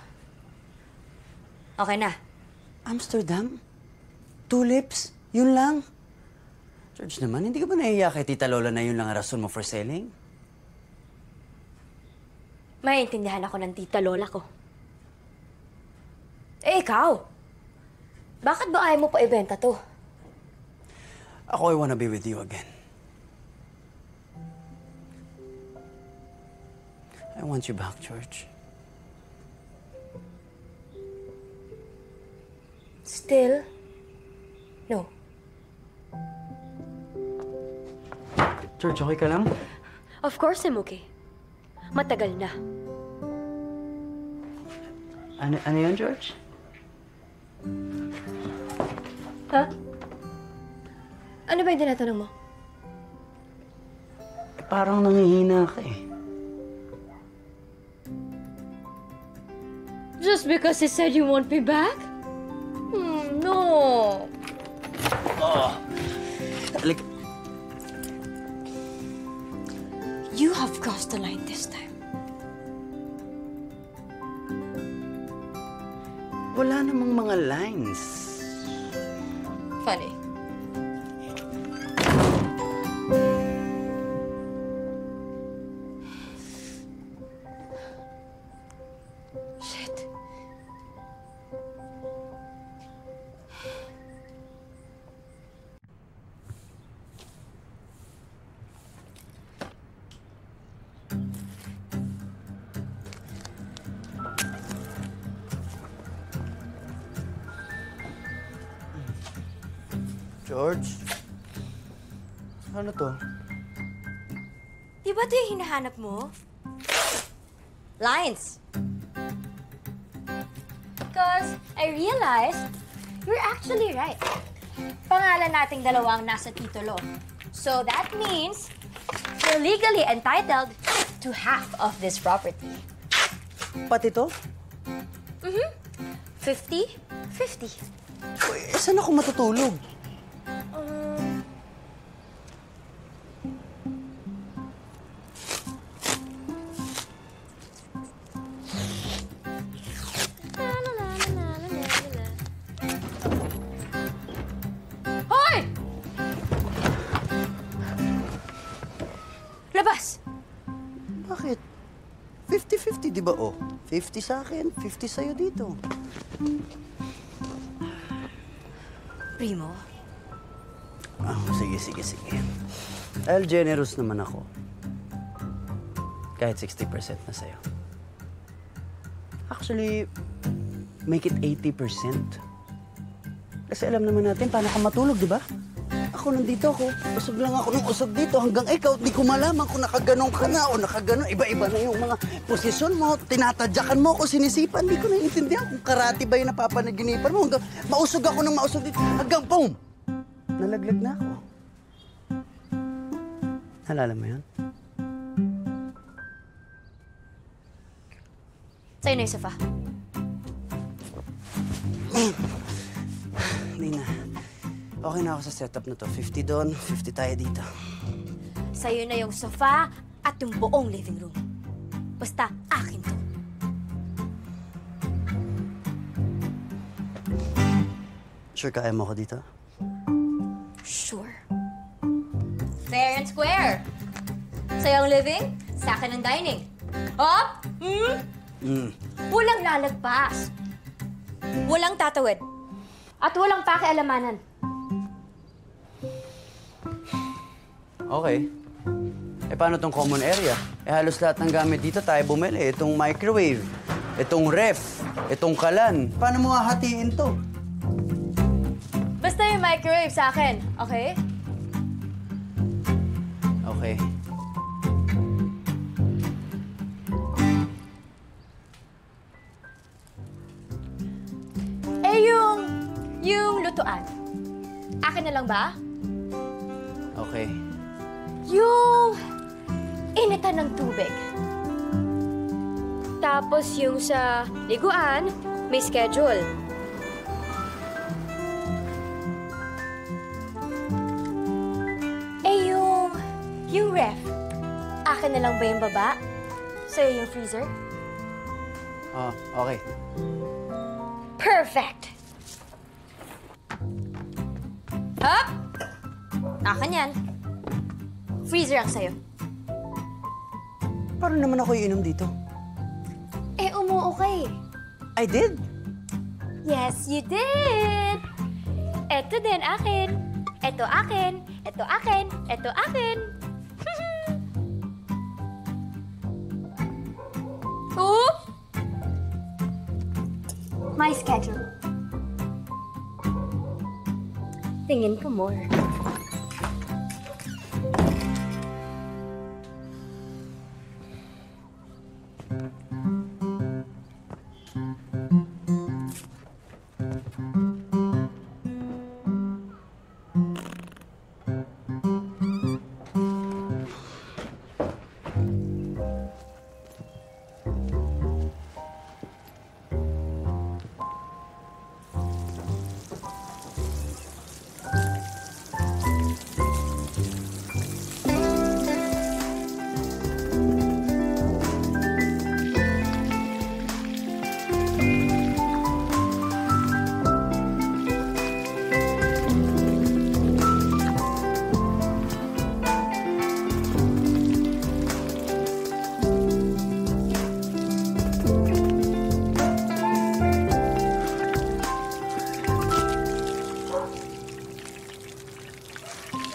Okay na. Amsterdam? Tulips? Yun lang? George naman, hindi ka ba nahiya kay Tita Lola na yun lang ang rason mo for selling? Maiintindihan ako ng tita Lola ko. Eh, ikaw? Bakit ba ayaw mo pa ibenta to? Ako, I wanna be with you again. I want you back, George. Still? No. George, okay ka lang? Of course I'm okay. Matagal na. Ano yun, George? Ha? Ano ba yung tinatanong mo? Parang nangihina ka eh. Just because he said you want me back? No. Oh. Like, You have crossed the line this time. wala namang mga lines. Funny. Shit. George? Ano to? Di ba ito yung hinahanap mo? Lines. Because I realized you're actually right. Pangalan nating dalawa ang nasa titulo. So that means you're legally entitled to half of this property. Pati to? 50-50. Saan ako matutulog? Hoy! Labas! Bakit? 50-50, di ba? Oh, 50 sa akin, 50 sa'yo dito. Primo? Sige. Dahil generous naman ako. Kahit 60% na sa'yo. Actually, make it 80%. Kasi alam naman natin paano ka matulog, di ba? Ako nandito ako. Usog lang ako ng usog dito. Hanggang ikaw, di ko malaman kung nakaganon ka na o nakaganon. Iba-iba na yung mga posisyon mo. Tinatadyakan mo ako, sinisipan. Di ko naiintindihan kung karate ba yung napapanaginipan mo. Hanggang mausog ako ng mausog dito. Hanggang boom! Nalaglag na ako. Nalala mo yun? Sa'yo na yung sofa. Hindi na. Okay na ako sa setup na to. 50 doon, 50 tayo dito. Sa'yo na yung sofa at yung buong living room. Basta akin to. Sure kaya mo ako dito? Sure. Fair and square. Sa'yo ang living, sa akin ang dining. Hop! Walang lalagpas. Walang tatawid. At walang pakialamanan. Okay. Eh, paano tong common area? Eh, halos lahat ng gamit dito tayo bumili. Itong microwave, itong ref, itong kalan. Paano mo hahatiin to? Basta yung microwave sa akin, okay? Okay. Eh, yung lutuan. Akin na lang ba? Okay. Yung initan ng tubig. Tapos yung sa liguan, may schedule. Eh, yung ref. Akin na lang ba yung baba? Sa'yo yung freezer? Oh, okay. Perfect! Hop! Akin yan. Freezer ang sa'yo. Paano naman ako iinom dito? Eh, umuo ka eh. I did? Yes, you did! Eto din akin. Eto akin. Eto akin. Eto akin. Oop! My schedule. Tingin ko more.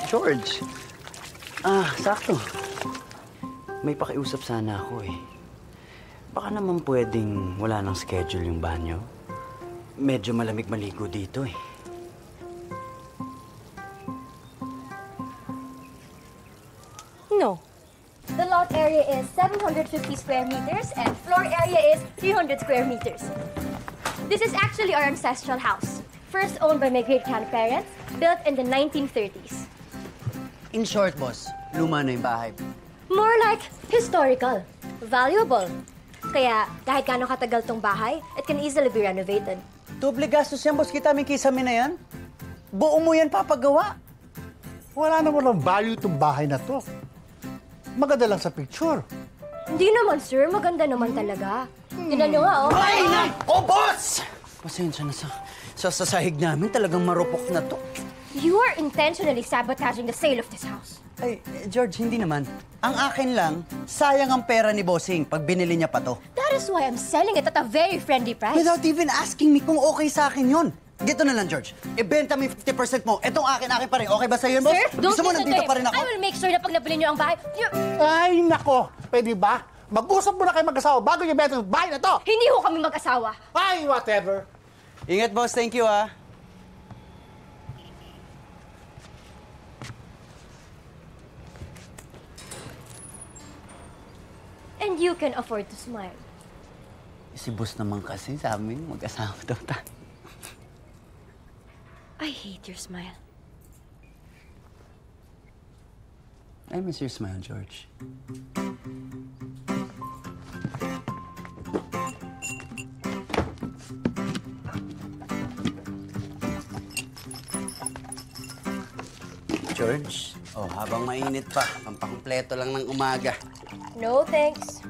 George, sakto. May pakiusap sana ako eh. Baka naman pwedeng wala nang schedule yung banyo. Medyo malamig maligo dito eh. No. The lot area is 750 square meters and floor area is 300 square meters. This is actually our ancestral house. First owned by my great-grandparents, built in the 1930s. In short, boss, luma na yung bahay. More like historical, valuable. Kaya kahit gaano katagal tong bahay, it can easily be renovated. Doble gastos yan, boss. Kita may kisame na yan. Buo mo yan papagawa. Wala naman ang value itong bahay na to. Maganda lang sa picture. Hindi naman, sir. Maganda naman talaga. Tignan nyo nga, oh. Ay, nako, boss! Pasensya na sa sahig namin. Talagang marupok na to. You are intentionally sabotaging the sale of this house. Ay, George, hindi naman. Ang akin lang, sayang ang pera ni Bossing pag binili niya pa to. That is why I'm selling it at a very friendly price. Without even asking me kung okay sa akin yun. Dito na lang, George. Ibenta mo yung 50% mo. Etong akin pa rin. Okay ba sa'yo yun, boss? Sir, don't Gusto mo listen nandito to him. pa rin ako? I will make sure na pag nabili niyo ang bahay, Ay, nako. Pwede ba? Mag-usap muna kayo mag-asawa bago niyo benta yung bahay na to. Hindi ho kami mag-asawa. Ay, whatever. Ingat, boss. Thank you, ah. And you can afford to smile. Si boss naman kasi sa amin, mag-asawa daw tayo. I hate your smile. I miss your smile, George. George, habang mainit pa, pampakumpleto lang ng umaga. No, thanks.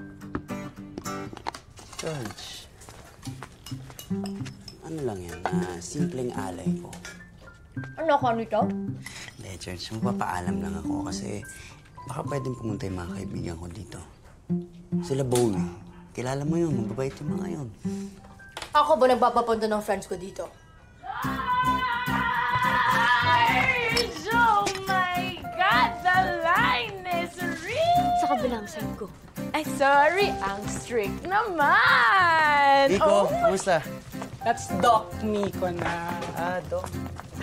George, ano lang yan, simpleng alay ko. Ano ka nito? Hindi, George, magpapaalam lang ako kasi baka pwedeng pumunta yung mga kaibigan ko dito. Sila Bowie. Kilala mo yun, mababait yung mga yun. Ako ba nagpapapunta ng friends ko dito? Oh my God! The line is real! Sa kabilang side ko. Ay, sorry. Ang strict naman! Nico, kamusta? That's Doc Nico na. Doc.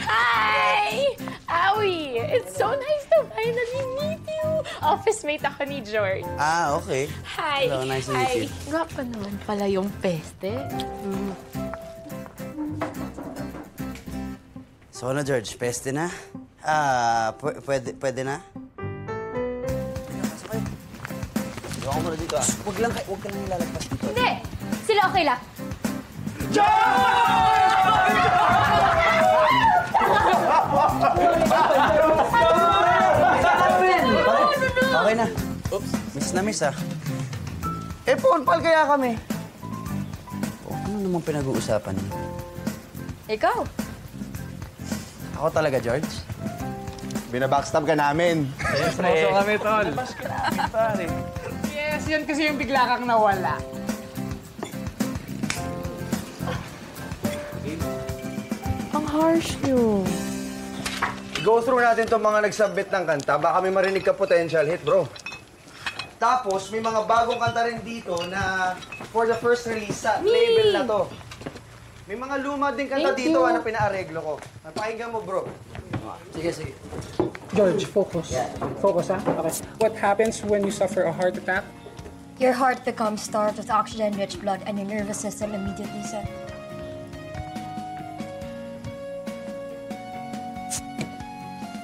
Hi! Awi! It's so nice to finally meet you! Office mate ako ni George. Okay. Hi! Hello, nice to meet you. Gwapa naman pala yung peste. So ano, George? Peste na? Pwede na? Diyo ako muna dito, Huwag ka lang ilalagpas dito. Hindi! Sila okay lang. Okay na. Oops. Miss na miss, Paul, kaya kami. Ano namang pinag-uusapan niyo? Ikaw? Ako talaga, George? Binabackstab ka namin. Seryoso kami, tol. Pare. Yes, yan kasi yung bigla kang nawala. Ang harsh nyo. Go through natin itong mga nagsubmit ng kanta. Baka may marinig ka potential hit, bro. Tapos, may mga bagong kanta rin dito na for the first release sa label na to. May mga luma din kanta dito na pinaareglo ko. Napakinggan mo, bro. Sige. George, focus. Focus, ha? Okay. What happens when you suffer a heart attack? Your heart becomes starved with oxygen-rich blood and your nervous system immediately set.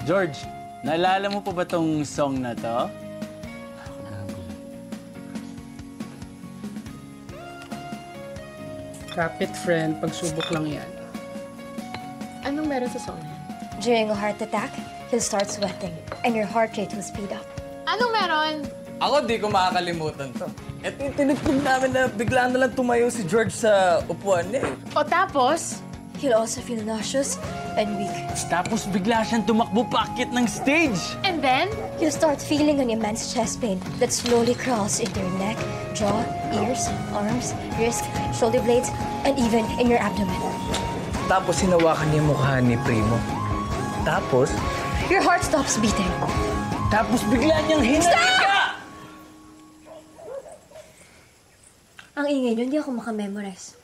George, naalala mo pa ba tong song na to? Kapit friend, pagsubok lang yan. Anong meron sa song na yan? During a heart attack, you'll start sweating and your heart rate will speed up. Anong meron? Ako, di ko makakalimutan to. Ito yung tinugtog namin na bigla na lang tumayo si George sa upuan niya eh. O tapos? You'll also feel nauseous and weak. Tapos bigla siyang tumakbo paakyat ng stage. And then? You'll start feeling an immense chest pain that slowly crawls into your neck, jaw, ears, arms, wrist, shoulder blades, and even in your abdomen. Tapos hinawakan niya yung mukha ni Primo. Tapos? Your heart stops beating. Tapos bigla niyang hinalika! Ang ingay nyo, hindi ako makamemorize.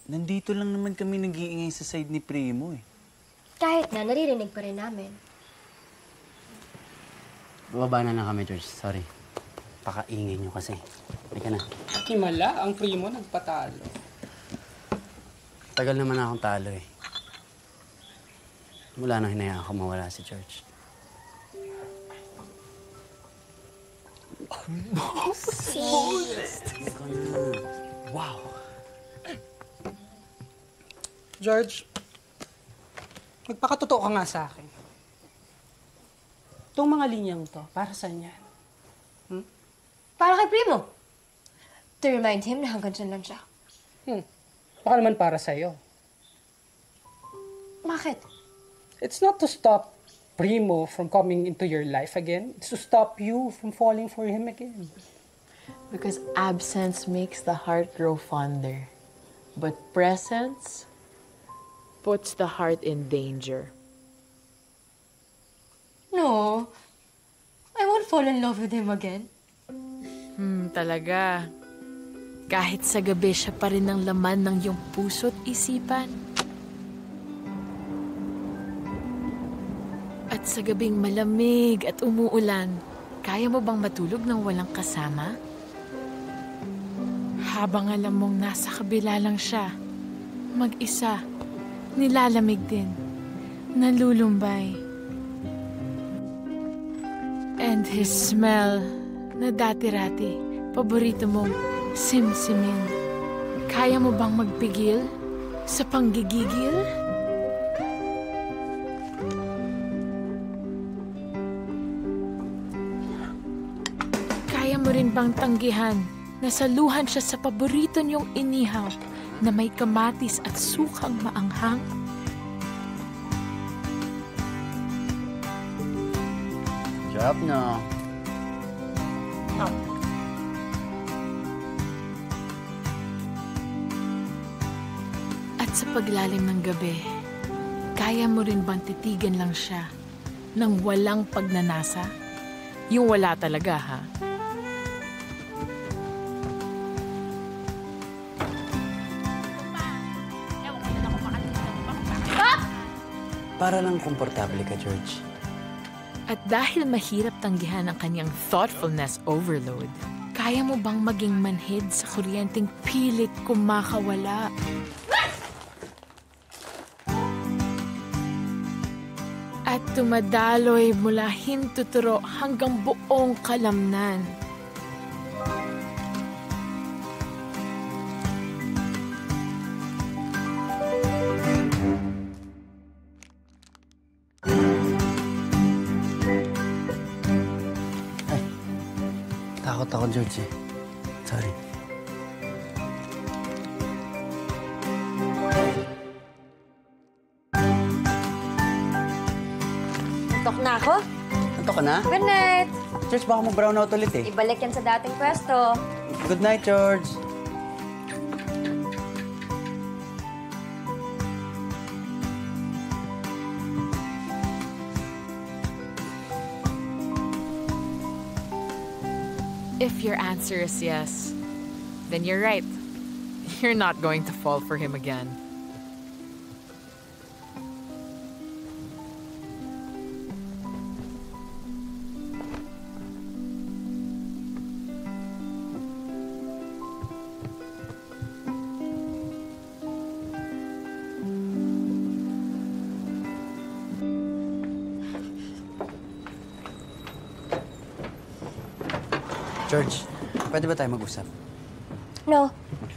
Nandito lang naman kami nag-iingay sa side ni Primo eh. Kahit na, naririnig pa rin namin. Bababa na lang kami, George. Sorry. Pakaingay niyo kasi. Halika na. Himala, ang primo nagpatalo. Tagal naman akong talo eh. Mula nang hinayaan ko mawala si George. Wow. George, magpakatotoo ka nga sa akin. Itong mga linyang to, para saan yan? Para kay Primo. To remind him na hanggang dyan lang siya. Baka naman para sa'yo. Bakit? It's not to stop Primo from coming into your life again. It's to stop you from falling for him again. Because absence makes the heart grow fonder. But presence puts the heart in danger. No. I won't fall in love with him again. Talaga. Kahit sa gabi siya pa rin ang laman ng iyong puso't isipan. At sa gabing malamig at umuulan, kaya mo bang matulog nang walang kasama? Habang alam mong nasa kabila lang siya, mag-isa, nilalamig din, nalulumbay. And his smell na dati-rati, paborito mong simsimin. Kaya mo bang magpigil sa panggigigil? Kaya mo rin bang tanggihan na saluhan siya sa paborito niyong inihaw na may kamatis at sukang maanghang? Drop na. Kahit sa paglalim ng gabi, kaya mo rin bang titigan lang siya nang walang pagnanasa? Yung wala talaga, ha? Para lang komportable ka, George. At dahil mahirap tanggihan ang kanyang thoughtfulness overload, kaya mo bang maging manhid sa kuryenteng pilit kumakawala? At tumadaloy mula hintuturo hanggang buong kalamnan. Takot ako, George eh. Sorry. Antok na ako. Antok ka na? Good night. George, baka mo brown out ulit eh. Ibalik yan sa dating pwesto. Good night, George. If your answer is yes, then you're right. You're not going to fall for him again. George, pwede ba tayo mag-usap? No.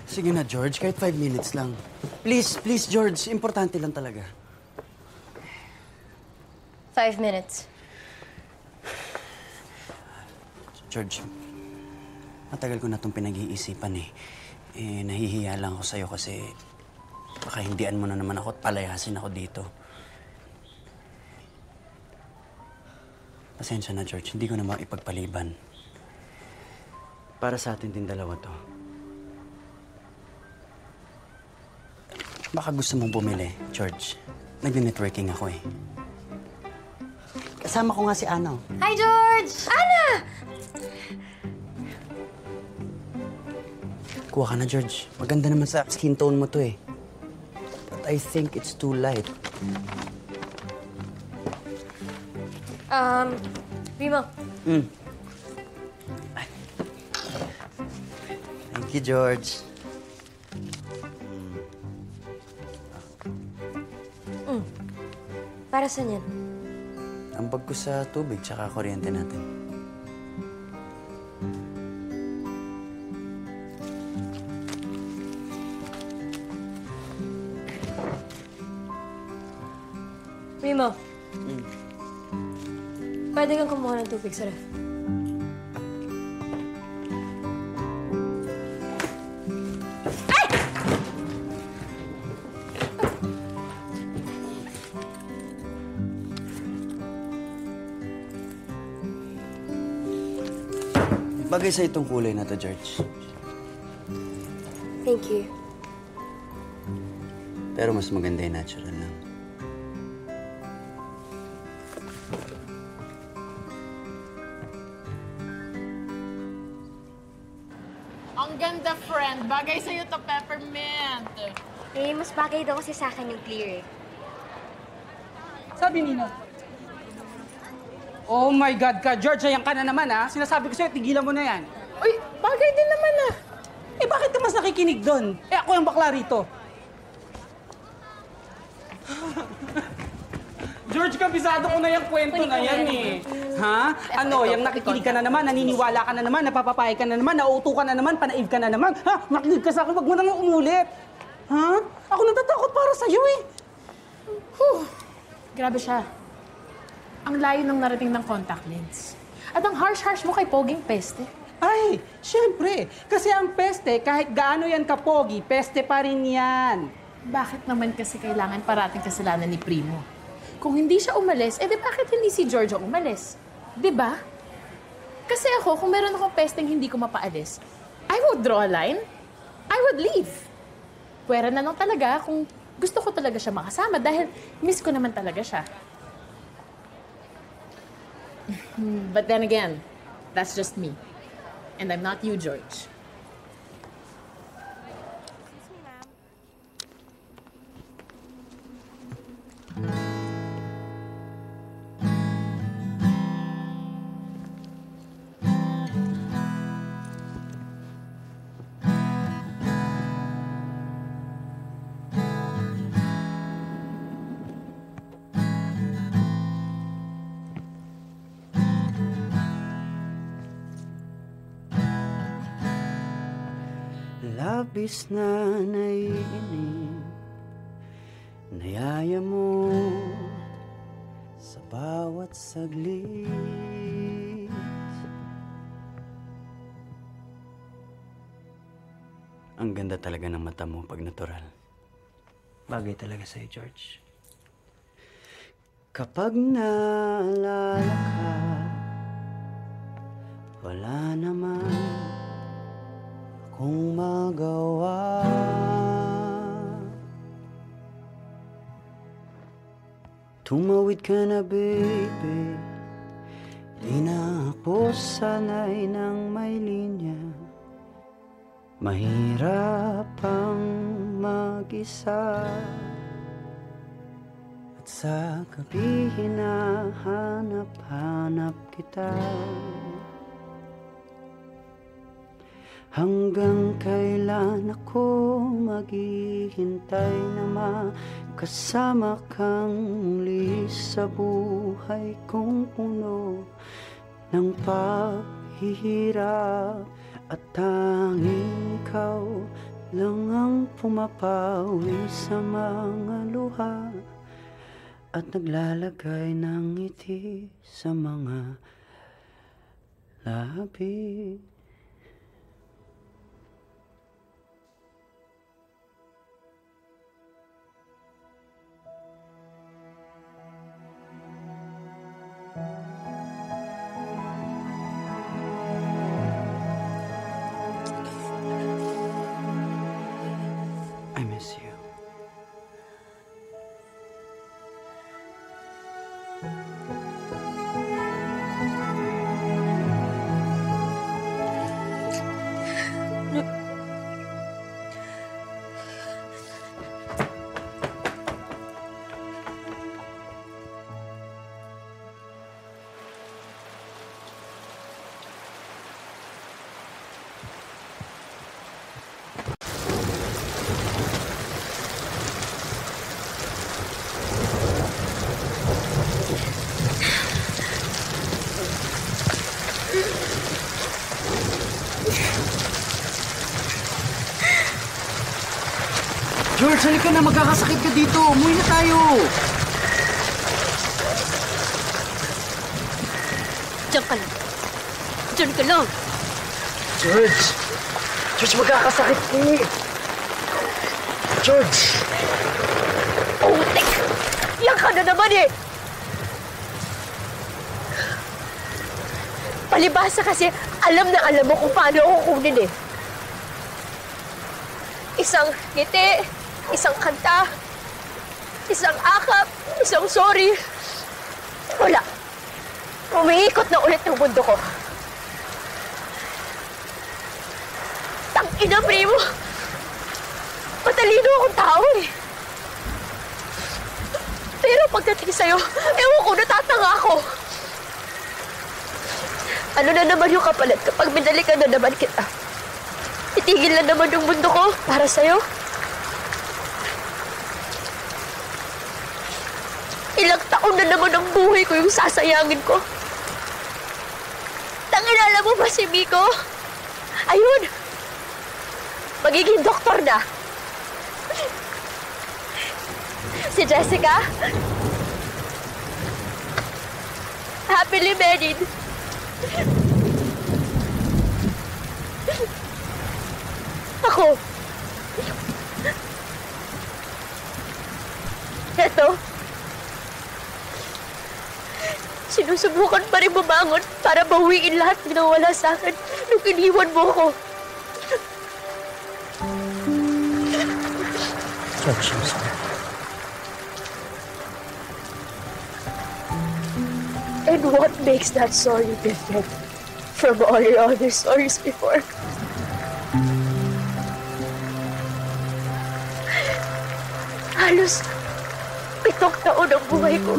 Sige na, George. Kahit 5 minutes lang. Please, please, George. Importante lang talaga. 5 minutes. George, matagal ko na itong pinag-iisipan eh. Nahihiya lang ako sa'yo kasi baka hindian mo na naman ako at palayasin ako dito. Pasensya na, George. Hindi ko na maipagpaliban. Para sa atin din dalawa to. Baka gusto mong bumili, George. Nag-networking ako eh. Kasama ko nga si Ana. Hi, George! Ana! Kuha ka na, George. Maganda naman sa skin tone mo to eh. But I think it's too light. Primo. Thank you, George. Para saan yan? Ambag ko sa tubig tsaka kuryente natin. Primo. Pwede kang kumuha ng tubig sa ref. Bagay sa itong kulay na to, George. Thank you. Pero mas maganda yung natural lang. Ang ganda, friend. Bagay sa'yo to, peppermint. Eh, mas bagay daw kasi sa akin yung clear eh. Sabi Nina. Oh my God ka, George, ayan ka na naman ha. Sinasabi ko sa'yo, tigilan mo na yan. Uy, bagay din naman ah. Eh bakit ka mas nakikinig doon? Eh ako yung bakla rito. George, kabisado ko na yung kwento na yan eh. Ha? Ano, yung nakikinig ka na naman, naniniwala ka na naman, napapapayag ka na naman, nauuto ka na naman, panaib ka na naman. Ha? Makinig ka sa akin, wag mo nang umulit. Ha? Ako natatakot para sa'yo eh. Grabe siya. Ang layo ng narating ng contact lens. At ang harsh-harsh mo kay Poging Peste. Ay, syempre. Kasi ang peste, kahit gaano yan kapogi, peste pa rin yan. Bakit naman kasi kailangan parating kasalanan ni Primo? Kung hindi siya umalis, edi bakit hindi si George ang umalis? Diba? Kasi ako, kung meron akong pesteng hindi ko mapaalis, I would draw a line. I would leave. Pwera na lang talaga kung gusto ko talaga siya makasama dahil miss ko naman talaga siya. But then again, that's just me. And I'm not you, George. Labis na naiinig, nayaya mo sa bawat saglit. Ang ganda talaga ng mata mo pag natural. Bagay talaga sa'yo, George. Kapag naalala ka, wala naman akong magawa. Tumawid ka na, baby. Di na ako sanay ng may linya. Mahirap ang mag-isa. At sa gabi hinahanap-hanap kita. Hanggang kailan ako maghihintay na makasama kang muli sa buhay kong puno ng paghihirap. At tanging ikaw lang ang pumapawi sa mga luha at naglalagay ng ngiti sa mga labi. I miss you. George, halika na. Magkakasakit ka dito. Umuwi na tayo. Diyan ka lang. Diyan ka lang. George! George, magkakasakit ka eh. George! Putik! Yan ka na naman eh! Palibhasa kasi alam na alam mo kung paano ako kunin eh. Isang ngiti, isang kanta, isang akap, isang sorry. Wala. Umiikot na ulit ng mundo ko. Tangina, primo. Matalino akong tao eh. Pero pagdating sa'yo, ewan ko, natatanga ako. Ano na naman yung kapalit kapag binalikan na naman kita? Itigil na naman yung mundo ko para sa'yo. Ilang taon na naman ang buhay ko yung sasayangin ko. Tanginala mo ba si Miko? Ayun! Magiging doktor na. Si Jessica? Happily married. Ako. Eto. Sinusubukan pa rin bumangon para bawiin lahat ng nawala sa akin nung iniwan mo ko. George, I'm sorry. And what makes that story different from all your other stories before? Halos 7 taon ang buhay ko.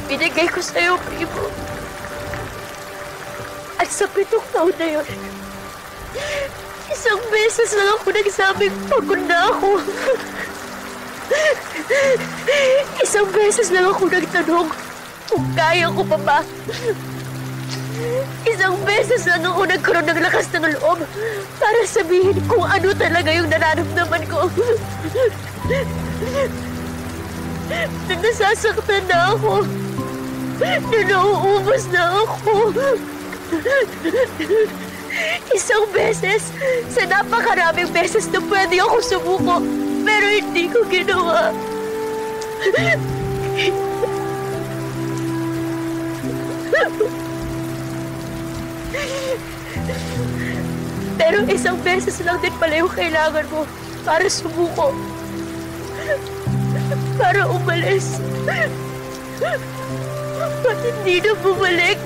Binigay ko sa'yo, Primo. At sa 7 taon na yun, isang beses lang ako nagsabing pagod na ako. Isang beses lang ako nagtanong kung kaya ko pa ba. Isang beses lang ako nagkaroon ng lakas ng loob para sabihin kung ano talaga yung nararamdaman ko. Nung nasasaktan na ako, nung nauubos na ako. Isang beses sa napakaraming beses na pwede ako sumuko, pero hindi ko ginawa. Pero isang beses lang din pala yung kailangan mo para sumuko. Para umalis. Ba't hindi na bumalik?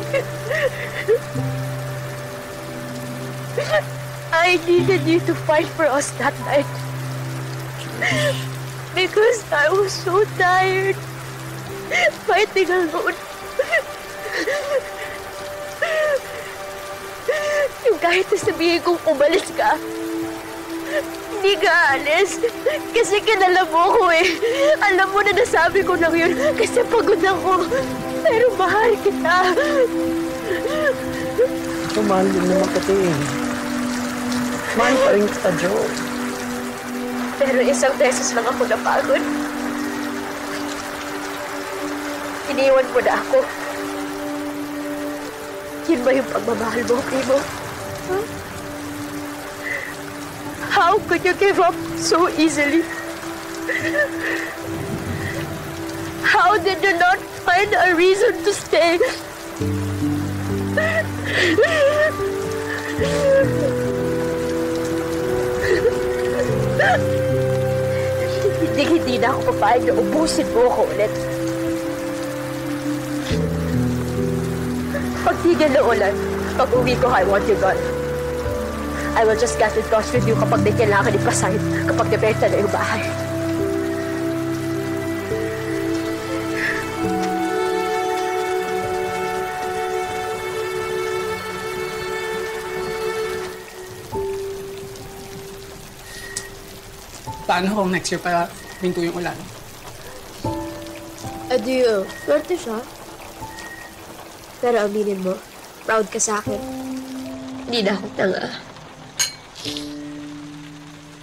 I needed you to fight for us that night. Because I was so tired fighting alone. Yung kahit sabihin kong umalis ka, hindi ka alis. Kasi kilala mo ko eh. Alam mo na nasabi ko lang yun kasi pagod ako. Pero mahal kita. Ito, mahal din naman kita eh. Mahal pa rin kita, Joe. Pero isang beses lang ako napagod. Iniwan mo na ako. Yun ba yung pagmamahal mo, Primo? Huh? How could you give up so easily? How did you not find a reason to stay? Hindi na ako papayag na ubusin mo ako ulit. Pag tigil na ulan, pag uwi ko, I want you gone. I will just get in touch with you kapag may kailangan ipasign, kapag nabenta na yung bahay. Paano kung next year pa pinto yung ulan? Adieu. Swerte siya. Pero aminin mo, proud ka sa akin. Hindi na ako tanga.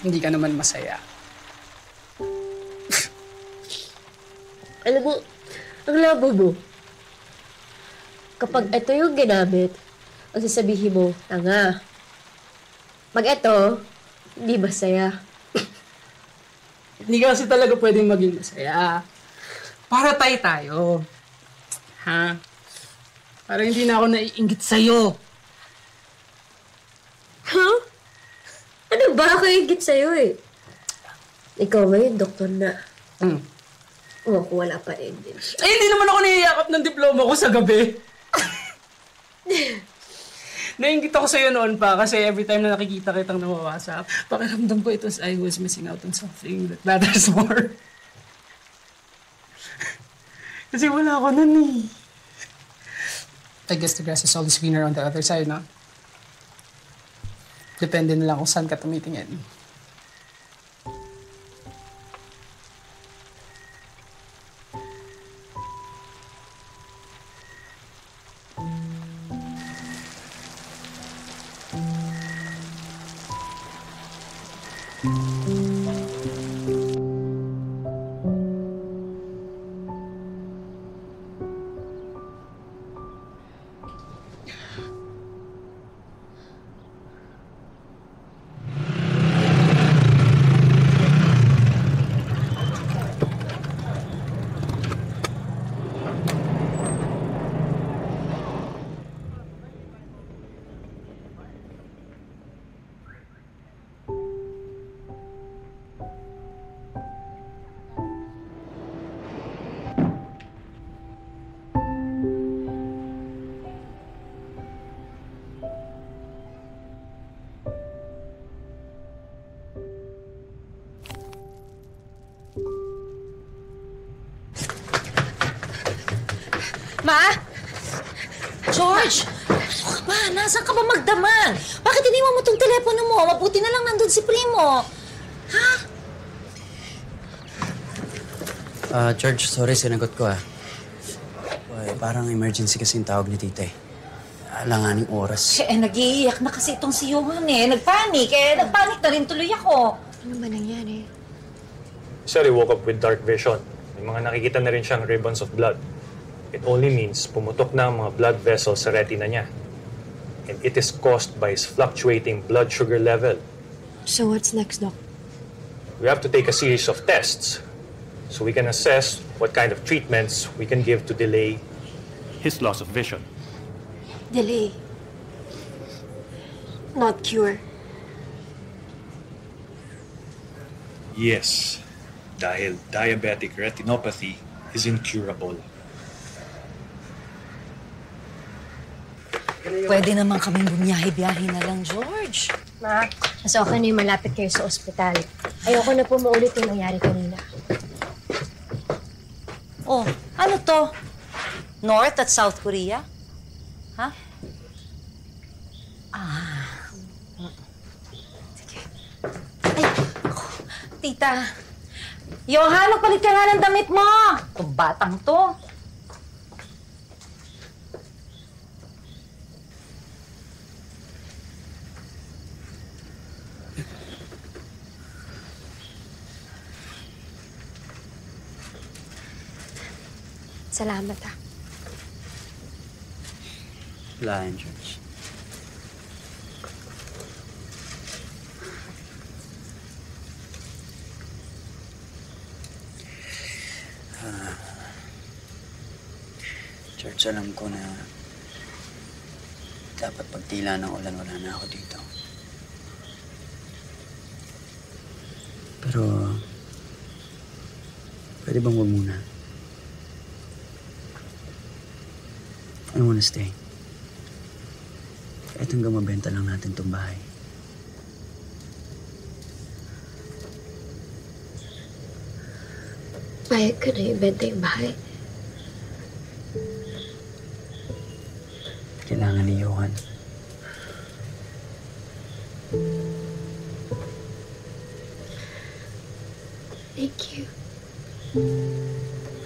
Hindi ka naman masaya. Alam mo, ang labo mo. Kapag ito yung ginamit, ang sasabihin mo, tanga. Pag ito, hindi masaya. Hindi ka kasi talaga pwedeng maging masaya. Para tayo. Ha? Para hindi na ako naiinggit sa'yo. Huh? Ano ba ako ingit sa'yo eh? Ikaw ngayon, doktor na. O, wala pa rin din. Ay, hindi naman ako niyayakap ng diploma ko sa gabi. Nainggit ako sa'yo noon pa kasi every time na nakikita kitang namawasap, pakiramdam ko it was I was missing out on something that matters more. Kasi wala ako nun eh. I guess the grass is always greener on the other side, no? Depende na lang kung saan ka tumitingin. Ma? George! Ano ka ba? Nasaan ka ba magdamag? Bakit iniwan mo tong telepono mo? Mabuti na lang nandun si Primo. Ha? George, sorry, sinagot ko Boy, parang emergency kasi yung tawag ni tita Alanganing oras. Nag-iiyak na kasi itong si Johan Nagpanik. Nagpanik na rin tuloy ako. Ano ba nangyari? Sir, he woke up with dark vision. May mga nakikita na rin siyang ribbons of blood. It only means pumutok na ang mga blood vessels sa retina niya. And it is caused by his fluctuating blood sugar level. So what's next, Doc? We have to take a series of tests so we can assess what kind of treatments we can give to delay his loss of vision. Delay. Not cure. Yes, dahil diabetic retinopathy is incurable. Pwede naman kaming bumiyahe-biyahe na lang, George. Ma, mas okay na yung malapit kayo sa ospital. Ayoko na po maulit yung nangyari kanina. Oh, ano to? North at South Korea? Ha? Sige. Ay, ako. Tita. Johan, magpalit ka nga ng damit mo! Itong batang to. Salamat, Wala yan, George. George, alam ko na dapat pagtila ng ulan, wala na ako dito. Pero, pwede bang wag muna? I wanna stay. Kahit hanggang mabenta lang natin itong bahay. Payag ka na ibenta yung bahay. Kailangan ni Johan. Thank you.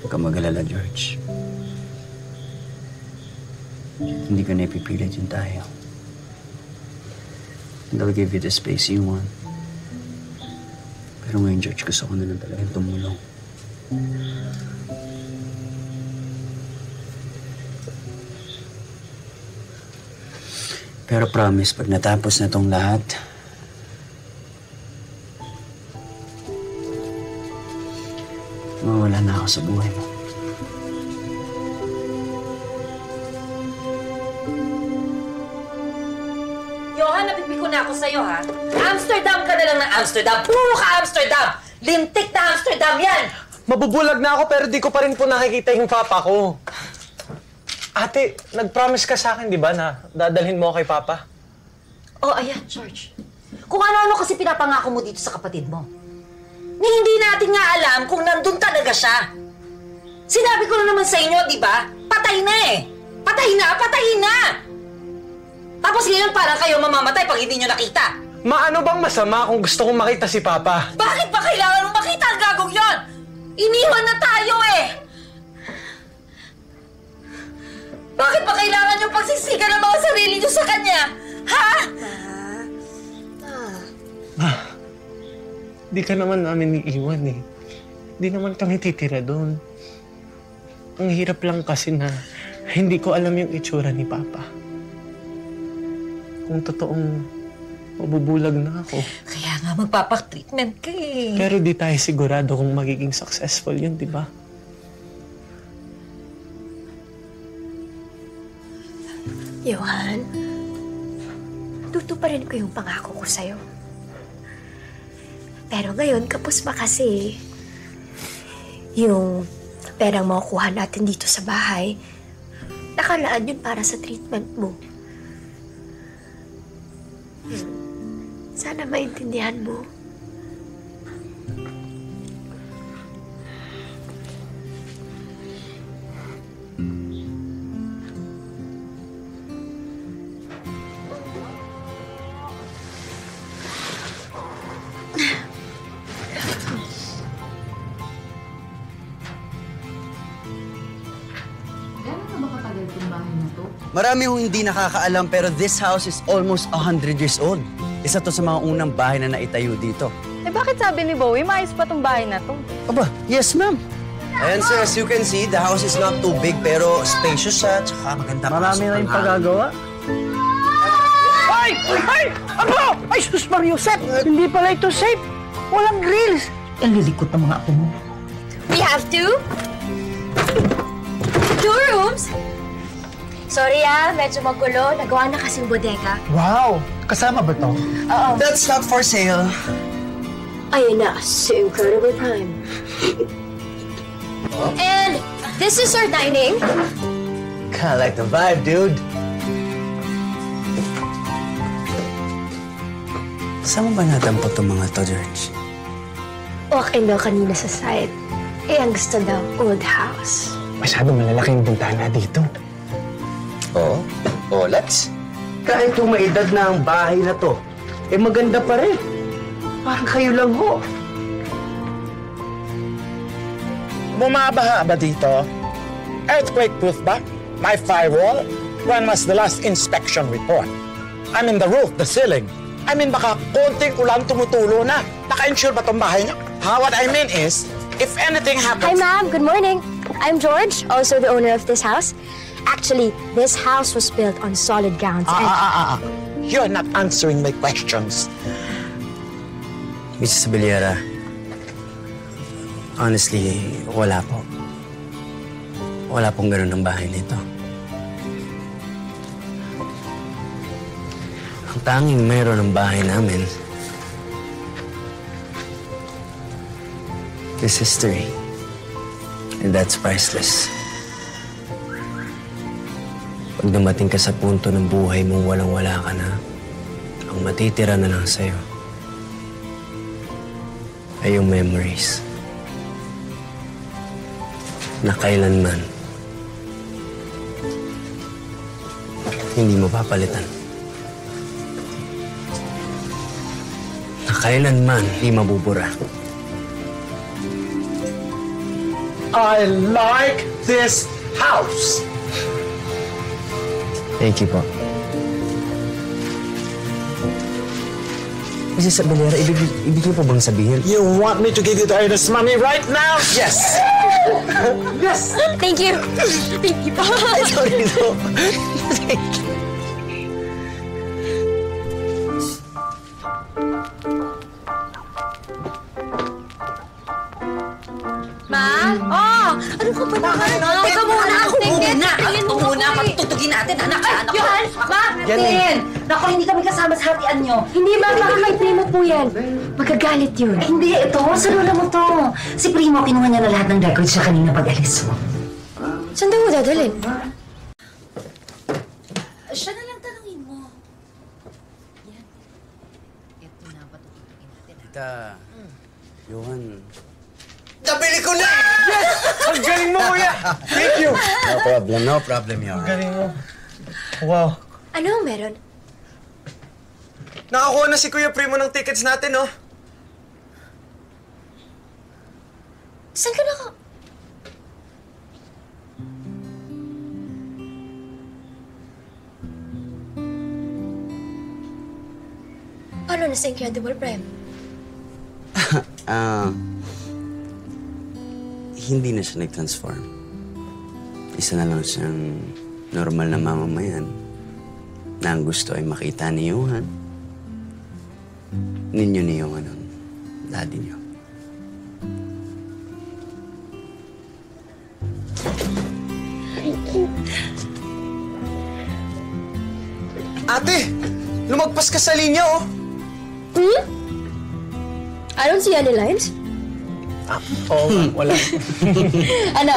Huwag kang mag-alala, George. Hindi ko na ipipilit yung tayo. And I'll give you the space you want. Pero ngayon, George, gusto ko na lang talagang tumulong. Pero promise, pag natapos na tong lahat, mawala na ako sa buhay mo. Johan, napipiko na ako sa'yo, ha? Amsterdam ka na lang ng Amsterdam. Puro ka Amsterdam! Lintik na Amsterdam yan! Mabubulag na ako pero di ko pa rin po nakikita yung papa ko. Ate, nag-promise ka sa akin, di ba, na dadalhin mo kay papa? Oh, ayan, George. Kung ano-ano kasi pinapangako mo dito sa kapatid mo. Ni hindi natin nga alam kung nandun talaga siya. Sinabi ko na naman sa inyo, di ba? Patay na eh! Patay na! Patay na! Tapos ngayon parang kayo mamamatay pag hindi nyo nakita. Maano bang masama kung gusto kong makita si papa? Bakit ba kailangan mong makita ang gagong yon? Iniwan na tayo eh! Bakit ba kailangan nyo pagsisigan ang mga sarili nyo sa kanya? Ha? Ma, di ka naman namin iiwan eh. Di naman kami titira doon. Ang hirap lang kasi na hindi ko alam yung itsura ni papa. Kung totoong mabubulag na ako. Kaya nga magpapatreatment ka eh. Pero di tayo sigurado kung magiging successful yun, di ba? Johan, tutuparin ko yung pangako ko sa'yo. Pero ngayon, kapos pa kasi yung perang makukuha natin dito sa bahay, nakalaan yun para sa treatment mo. Sana maintindihan mo. Marami hong hindi nakakaalam pero this house is almost 100 years old. Isa to sa mga unang bahay na naitayo dito. Eh bakit sabi ni Bowie, maayos pa tong bahay na to? Aba, yes ma'am. Ayan sir, as you can see, the house is not too big pero spacious siya, tsaka maganda. Marami na yung pagagawa. Ay! Ay! Aba! Ay, sus Mario, Seth! Hindi pala ito safe. Walang grills. Ang lilikot ng mga apo mo. We have two rooms. Sorry medyo magulo. Nagawa na kasing bodega. Wow! Kasama ba to? Oo. That's not for sale. Ayun na, so incredibly prime. And this is our dining. Kinda like the vibe, dude. Saan mo ba natampot itong mga to, George? Walk-in daw kanina sa side. Ang gusto daw, old house. Masyado malalaki yung bintana dito. Oo. Let's. Kahit yung maedad na ang bahay na to, maganda pa rin. Parang kayo lang ho. Bumabaha ba dito? Earthquake-proof ba? My firewall? When was the last inspection report? I mean the roof, the ceiling. I mean baka konting ulan tumutulo na. Naka-insure ba tong bahay niya? What I mean is, if anything happens... Hi, ma'am. Good morning. I'm George, also the owner of this house. Actually, this house was built on solid grounds. You're not answering my questions. Mrs. Abellera, honestly, wala po. Wala pong ganun ang bahay nito. Ang tanging meron ng bahay namin is history. And that's priceless. Pag dumating ka sa punto ng buhay mong walang-wala ka na, ang matitira na lang sa'yo ay yung memories na kailanman hindi mo papalitan. Na kailanman hindi mabubura. I like this house. Thank you po. Mrs. Abellera, ibig po bang sabihin? You want me to give you the earnest money right now? Yes! Yes! Thank you. Thank you po. Sorry, no. Thank you. Ma? Ano ka ba naman? Teka muna, ako muna. Ito muna, patutugin natin, anak. Johan! Ma! Yan. Naku, hindi kami kasama sa hatian nyo. Hindi, ma. Baka kay Primo po yan. Magagalit yun. Hindi, ito. Sa lola mo to. Si Primo, kinuha niya na lahat ng records siya kanina pag-alis mo. Saan daw mo dadalhin? Siya na lang tanungin mo. Yan. Ito na, patutugin natin. Tita, Johan. Nabili ko na! Yes! Ang galing mo, kuya! Thank you! No problem, Johan. Ang galing mo. Wow. Ano meron? Nakakuha na si Kuya Primo ng tickets natin, oh. Saan ka naka... Paano na sa Incredible Prime? Hindi na siya nag-transform. Isa na lang siyang normal na mamamayan na ang gusto ay makita ni Johan. Ninyo ni Johan ang daddy niyo. Ate! Lumagpas ka sa linya, oh! I don't see any lines. Wala. Ano?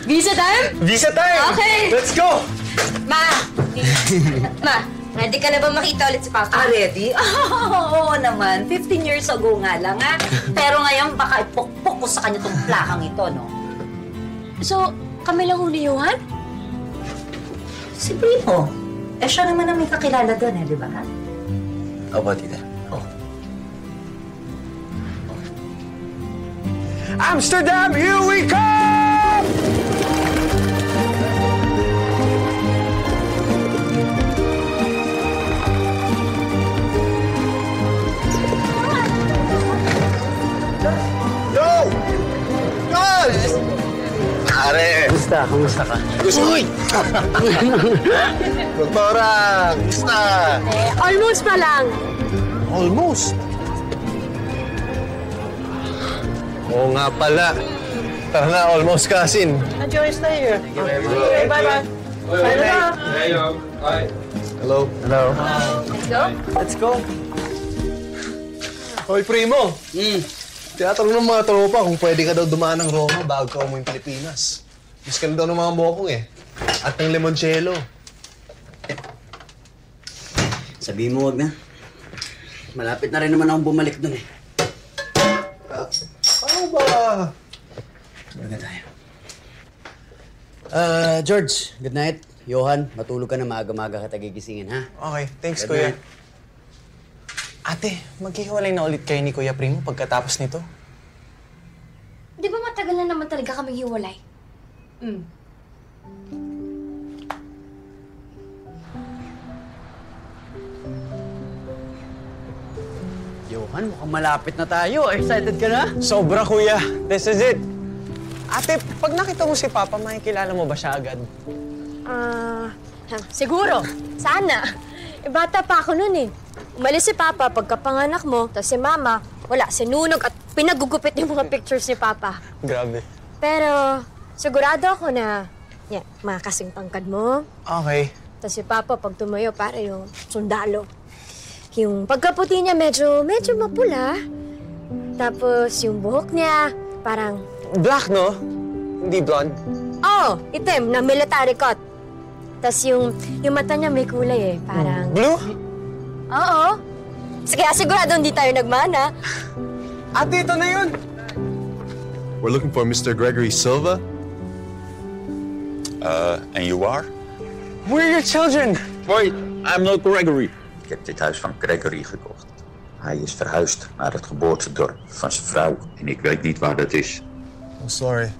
Visa time? Visa time! Okay! Let's go! Ma! Ma, ready ka na ba makita ulit si Papa? Ready? Oo naman. 15 years ago nga lang, ha? Pero ngayon, baka ipukpok ko sa kanya tong plakang ito, no? So, kami lang ni Johan? Si Primo. Siya naman ang may kakilala doon, di ba? Opo, tita. Amsterdam, here we come! Kamusta? Kamusta ka? Uy! Doktora, kamusta? Almost pa lang. Almost? Oo nga pala. Tara na, almost cousin. Enjoy your stay here. Okay, bye-bye. Hello. Hello. Let's go. Let's go. Hoy, Primo. Tinatanong ng mga tropa kung pwede ka daw dumaan ng Roma bago ka umuwi ng Pilipinas. Miss ka na daw ng mga mokong eh. At ng limoncello. Sabihin mo, wag na. Malapit na rin naman akong bumalik dun eh. Ano ba? Baga tayo. George, good night. Johan, matulog ka na maaga-maga kita gigisingin, ha? Okay, thanks, Good Kuya. night. Ate, maghihiwalay na ulit kayo ni Kuya Primo pagkatapos nito? Di ba matagal na naman talaga kaming hiwalay? Johan, mukhang malapit na tayo. Excited ka na? Sobra, Kuya. This is it. Ate, pag nakita mo si Papa, makikilala mo ba siya agad? Siguro. Sana. Bata pa ako nun eh. Umalis si Papa pagkapanganak mo, tapos si Mama, wala, sinunog at pinagugupit yung mga pictures ni Papa. Grabe. Pero sigurado ako na, makakasing tangkad mo. Okay. Tapos si Papa, pag tumayo, para yung sundalo. Yung pagkaputi niya, medyo mapula. Tapos yung buhok niya, parang... Black, no? Hindi blonde? Oh, itim, na military cut. Tapos yung mata niya may kulay eh, parang... Blue? Oo. Kaya sigurado hindi tayo nagmana. Ate, ito na yun! We're looking for Mr. Gregory Silva. And you are? We're your children! Wait, I'm not Gregory. Ik heb dit huis van Gregory gekocht. Hij is verhuisd naar het geboortedorp van zijn vrouw en ik weet niet waar dat is. Oh, sorry.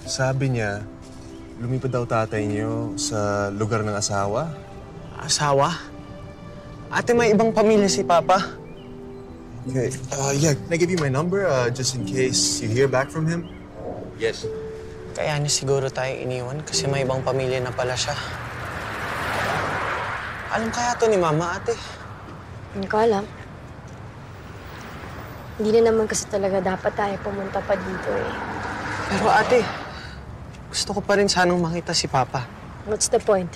Sabi niya, lumipad daw tatay niyo sa lugar ng asawa. Asawa? Ate, may ibang pamilya si Papa. Okay. Yeah, can I give you my number just in case you hear back from him? Yes. Kaya niya siguro tayo iniwan kasi may ibang pamilya na pala siya. Alam kaya to ni Mama, ate? Hindi ko alam. Hindi na naman kasi talaga dapat tayo pumunta pa dito eh. Pero ate, gusto ko pa rin sanang makita si Papa. What's the point?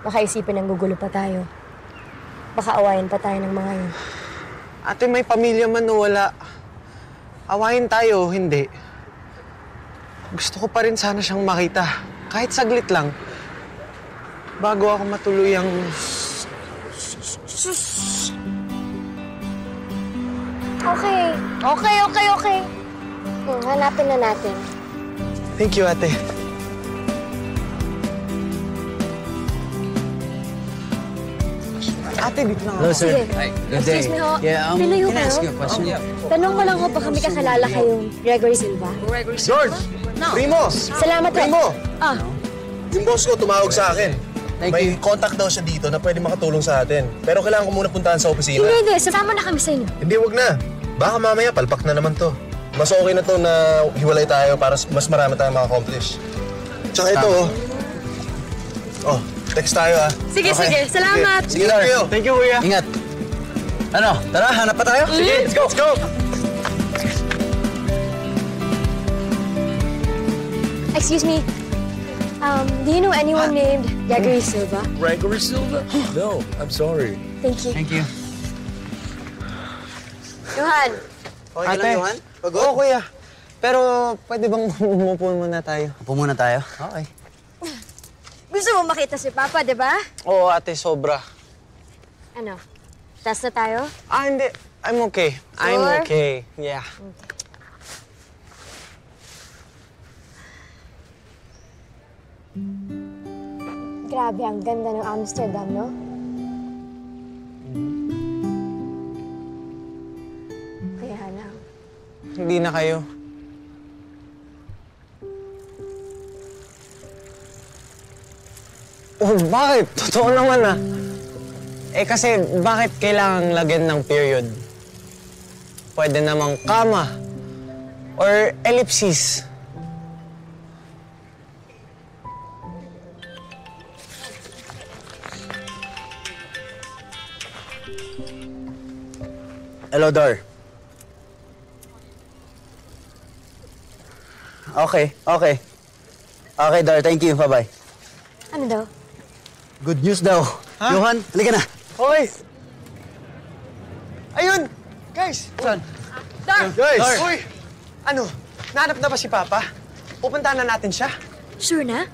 Baka isipin ng gugulo pa tayo. Baka awayin pa tayo ng mga yun. Ate, may pamilya man o wala. Awayin tayo o hindi. Gusto ko pa rin sana siyang makita. Kahit saglit lang. Bago ako matuluyang... Okay. Hanapin na natin. Thank you, ate. Ate, dito na Hello, sir. Sige. Hi, good day. Excuse me ho. Yeah, Pinayo can I ask kayo? you a question? Tanong ko lang ho, baka may kakalala kayong Gregory Silva. George! No. Primo! Salamat ho. Primo! Ah, Yung boss ko tumawag sa akin. May contact daw siya dito na pwede makatulong sa atin. Pero kailangan ko muna puntahan sa opisina. hindi. Sasama na kami sa inyo. Hindi, wag na. Baka mamaya palpak na naman to. Mas okay na to na hiwalay tayo para mas marami tayong ma-accomplish. Tsaka ito, oh, text tayo ah. Sige. Salamat. Sige, thank you, kuya. Ingat. Ano, tara, hanap pa tayo? Sige, let's go! Let's go! Excuse me. Do you know anyone named Gregory Silva? Gregory Silva? No, I'm sorry. Thank you. Thank you. Johan. Okay lang, Johan? Oo, kuya. Pero pwede bang umupo muna tayo? Upo muna tayo. Okay. Gusto mo makita si Papa, di ba? Oo, ate, sobra. Ano? Tas na tayo? Hindi. I'm okay. I'm Sure? okay. Yeah. Grabe, ang ganda ng Amsterdam, no? Kaya lang. Hindi na kayo. Oh, bakit? Totoo naman ah. Kasi bakit kailangang lagyan ng period? Pwede namang comma or ellipsis. Hello, Dor. Okay. Okay, Dor. Thank you. Bye-bye. Ano daw? Good news daw. Johan, halika na. Okay. Ayun! Guys! Saan? Guys! Dar! Uy! Ano? Nahanap na ba si Papa? Pupuntahan na natin siya? Sure na?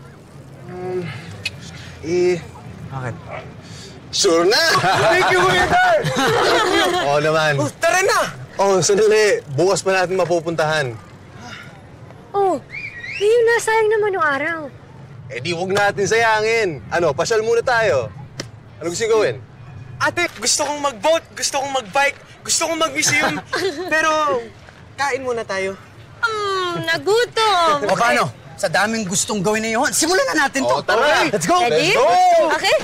Bakit? Sure na! Thank you, Kuya Dar! Oo naman. Oh, tara na! Oh, sandali. Bukas pa natin mapupuntahan. Oh, ngayon na, sayang naman yung araw. Eh di huwag natin sayangin. Ano, pasyal muna tayo. Ano gusto yung gawin? Ate, gusto kong mag-boat, gusto kong mag-bike, gusto kong mag-museum. Pero, kain muna tayo. Nagutom! O paano? Sa daming gustong gawin ni Johan, simulan na natin to. Tara! Let's go! Ready? Let's go! Okay.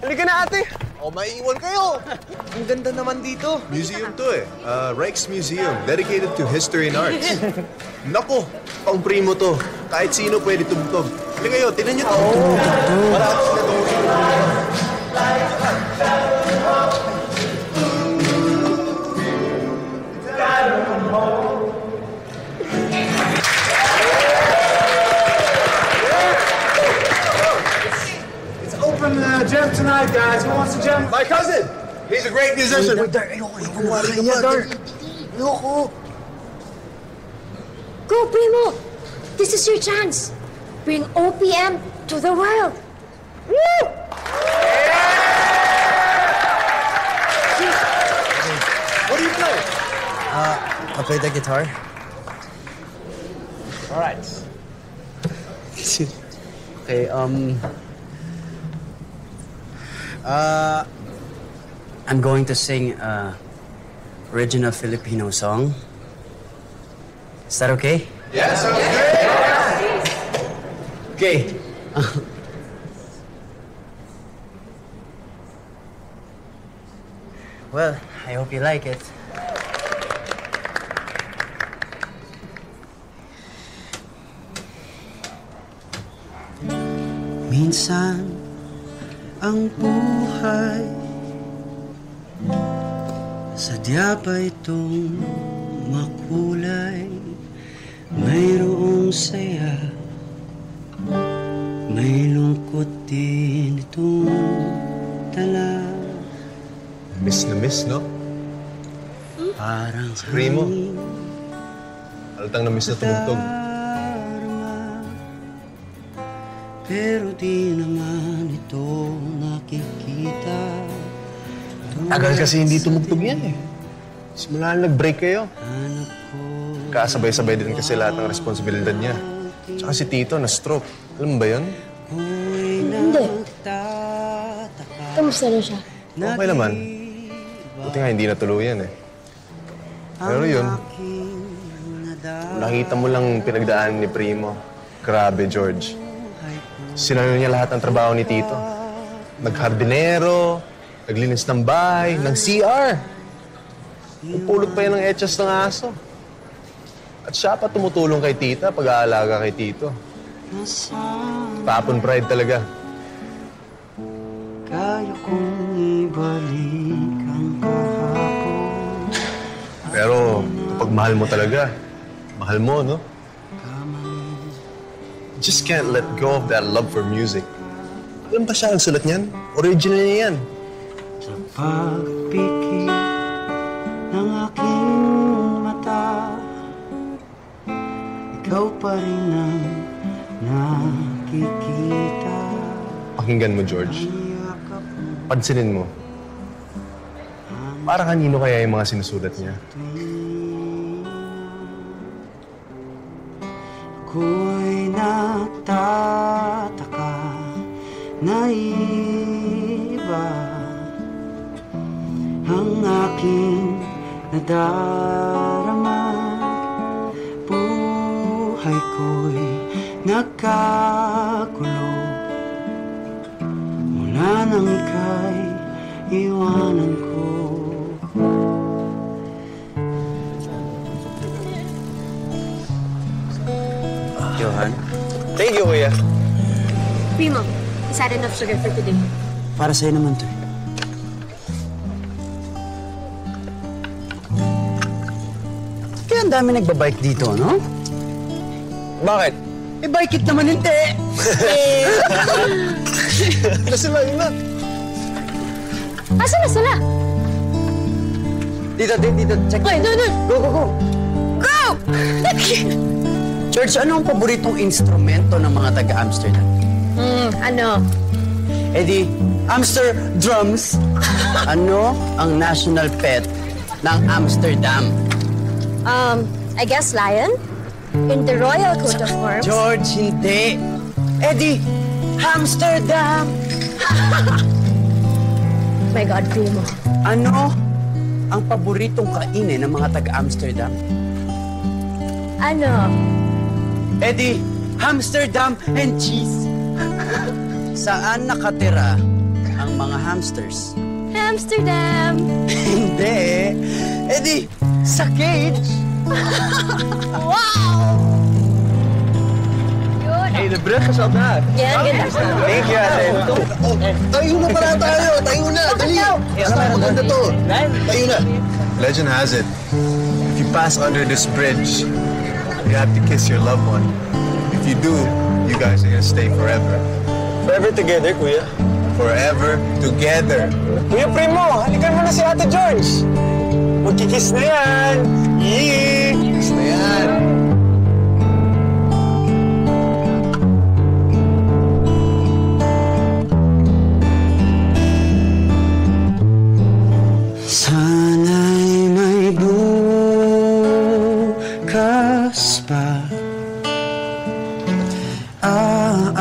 Halika na, ate. O, maiiwan kayo. Ang ganda naman dito. Museum to eh. Rijksmuseum, dedicated to history and arts. Nako, pang primo to. Kahit sino pwede tumutog. Halika kayo, tinan nyo to. Marami sila to. It's open jam tonight, guys. Who wants to jam? My cousin! He's a great musician. Go, Primo! This is your chance. Bring OPM to the world. Woo! What do you play? I play the guitar. All right. Okay, I'm going to sing original Filipino song. Is that okay? Yes, Okay. Well, I hope you like it. Minsan ang buhay sadya pa itong makulay. Mayroong saya, may lungkot din itong dala. Miss na miss, no? Parang Primo. Halatang na miss na tumugtog. Pero di naman ito nakikita. Tagal kasi hindi tumugtog yan eh. Simula na nag-break kayo. Kasabay-sabay din kasi lahat ng responsibilidad niya. Tsaka si Tito na-stroke. Alam mo ba yun? Hindi. Kamusta na siya? Okay naman. Buti nga hindi natuluyan eh. Pero yun, nakita mo lang pinagdaan ni Primo. Grabe, George. Sinalo niya lahat ng trabaho ni Tito. Naghardinero, naglinis ng bahay, ng CR. Nagpulot pa yan ng etchas ng aso. At siya pa tumutulong kay Tita pag-aalaga kay Tito. Tapon pride talaga. Kaya kong ibalik ang kahapon. Pero kapag mahal mo talaga, mahal mo, no? Just can't let go of that love for music. Alam ba siya ang sulat niyan? Original niya yan. Sa pagpikit ng aking mata, ikaw pa rin ang nakikita. Pakinggan mo, George. Pansinin mo. Para kanino kaya yung mga sinusulat niya? Ako'y nagtataka na iba ang aking nadarama. Buhay ko'y nagkagulo mula nang ika'y iwanan ko. Johan? Thank you, Kuya. Primo, is that enough sugar for today? Para sa'yo naman to. dami nagbabike dito, no? Bakit? Eh, bike it naman hindi. Sila yun na. Asan na sila? Dito, check. Ay, doon. Go! Go! George, ano ang paboritong instrumento ng mga taga-Amsterdam? Ano? Di, Amster drums. Ano ang national pet ng Amsterdam? I guess lion? In the royal coat of arms? George, hindi. Di, Amsterdam. My God, Primo. Ano ang paboritong kainin ng mga taga-Amsterdam? Ano? Di, Amsterdam and cheese. Saan nakatira ang mga hamsters? Amsterdam! Hindi. Di, sa cage. Wow! Hey, de brug is al daar. Yan. Thank you, ate. Tayo na pala tayo! Tayo na! Dali! Basta maganda to! Tayo na! Legend has it, if you pass under this bridge, you have to kiss your loved one. If you do, you guys are gonna stay forever. Forever together, kuya. Forever together. Kuya Primo, halikan mo na si Ate George. Magkikiss na yan. Yee! Kiss na yan. Sana'y may bukas pa.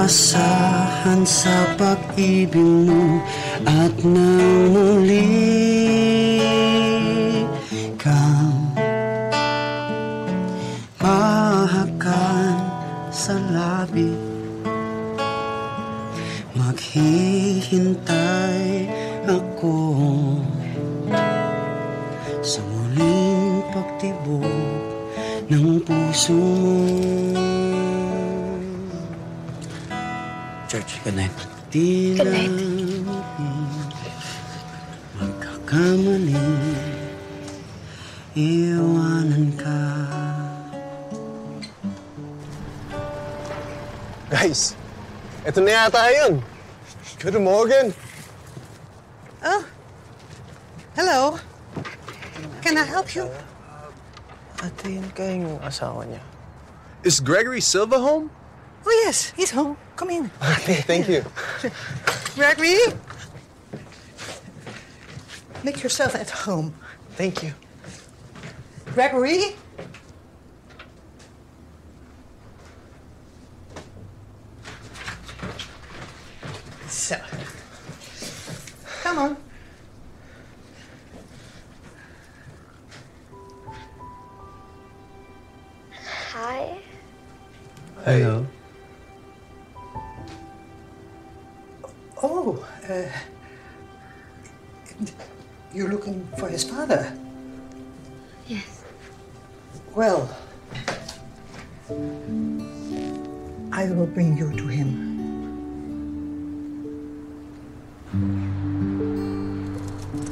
Aasahan sa pag-ibig mo at nang muli kang mahakan sa labi, maghihintay ako sa muling pagtibok ng puso mo. George, good night. Good night. Magkakamali, iwanan ka. Guys, eto na yata yun. Good morning. Oh. Hello. Can I help you? Ate, yun kayong asawa niya. Is Gregory Silva home? Oh, yes. He's home. Come in. Okay, thank you. Gregory? Make yourself at home. Thank you. Gregory? So. Come on. Hi. Hello. Oh, you're looking for his father? Yes. Well, I will bring you to him.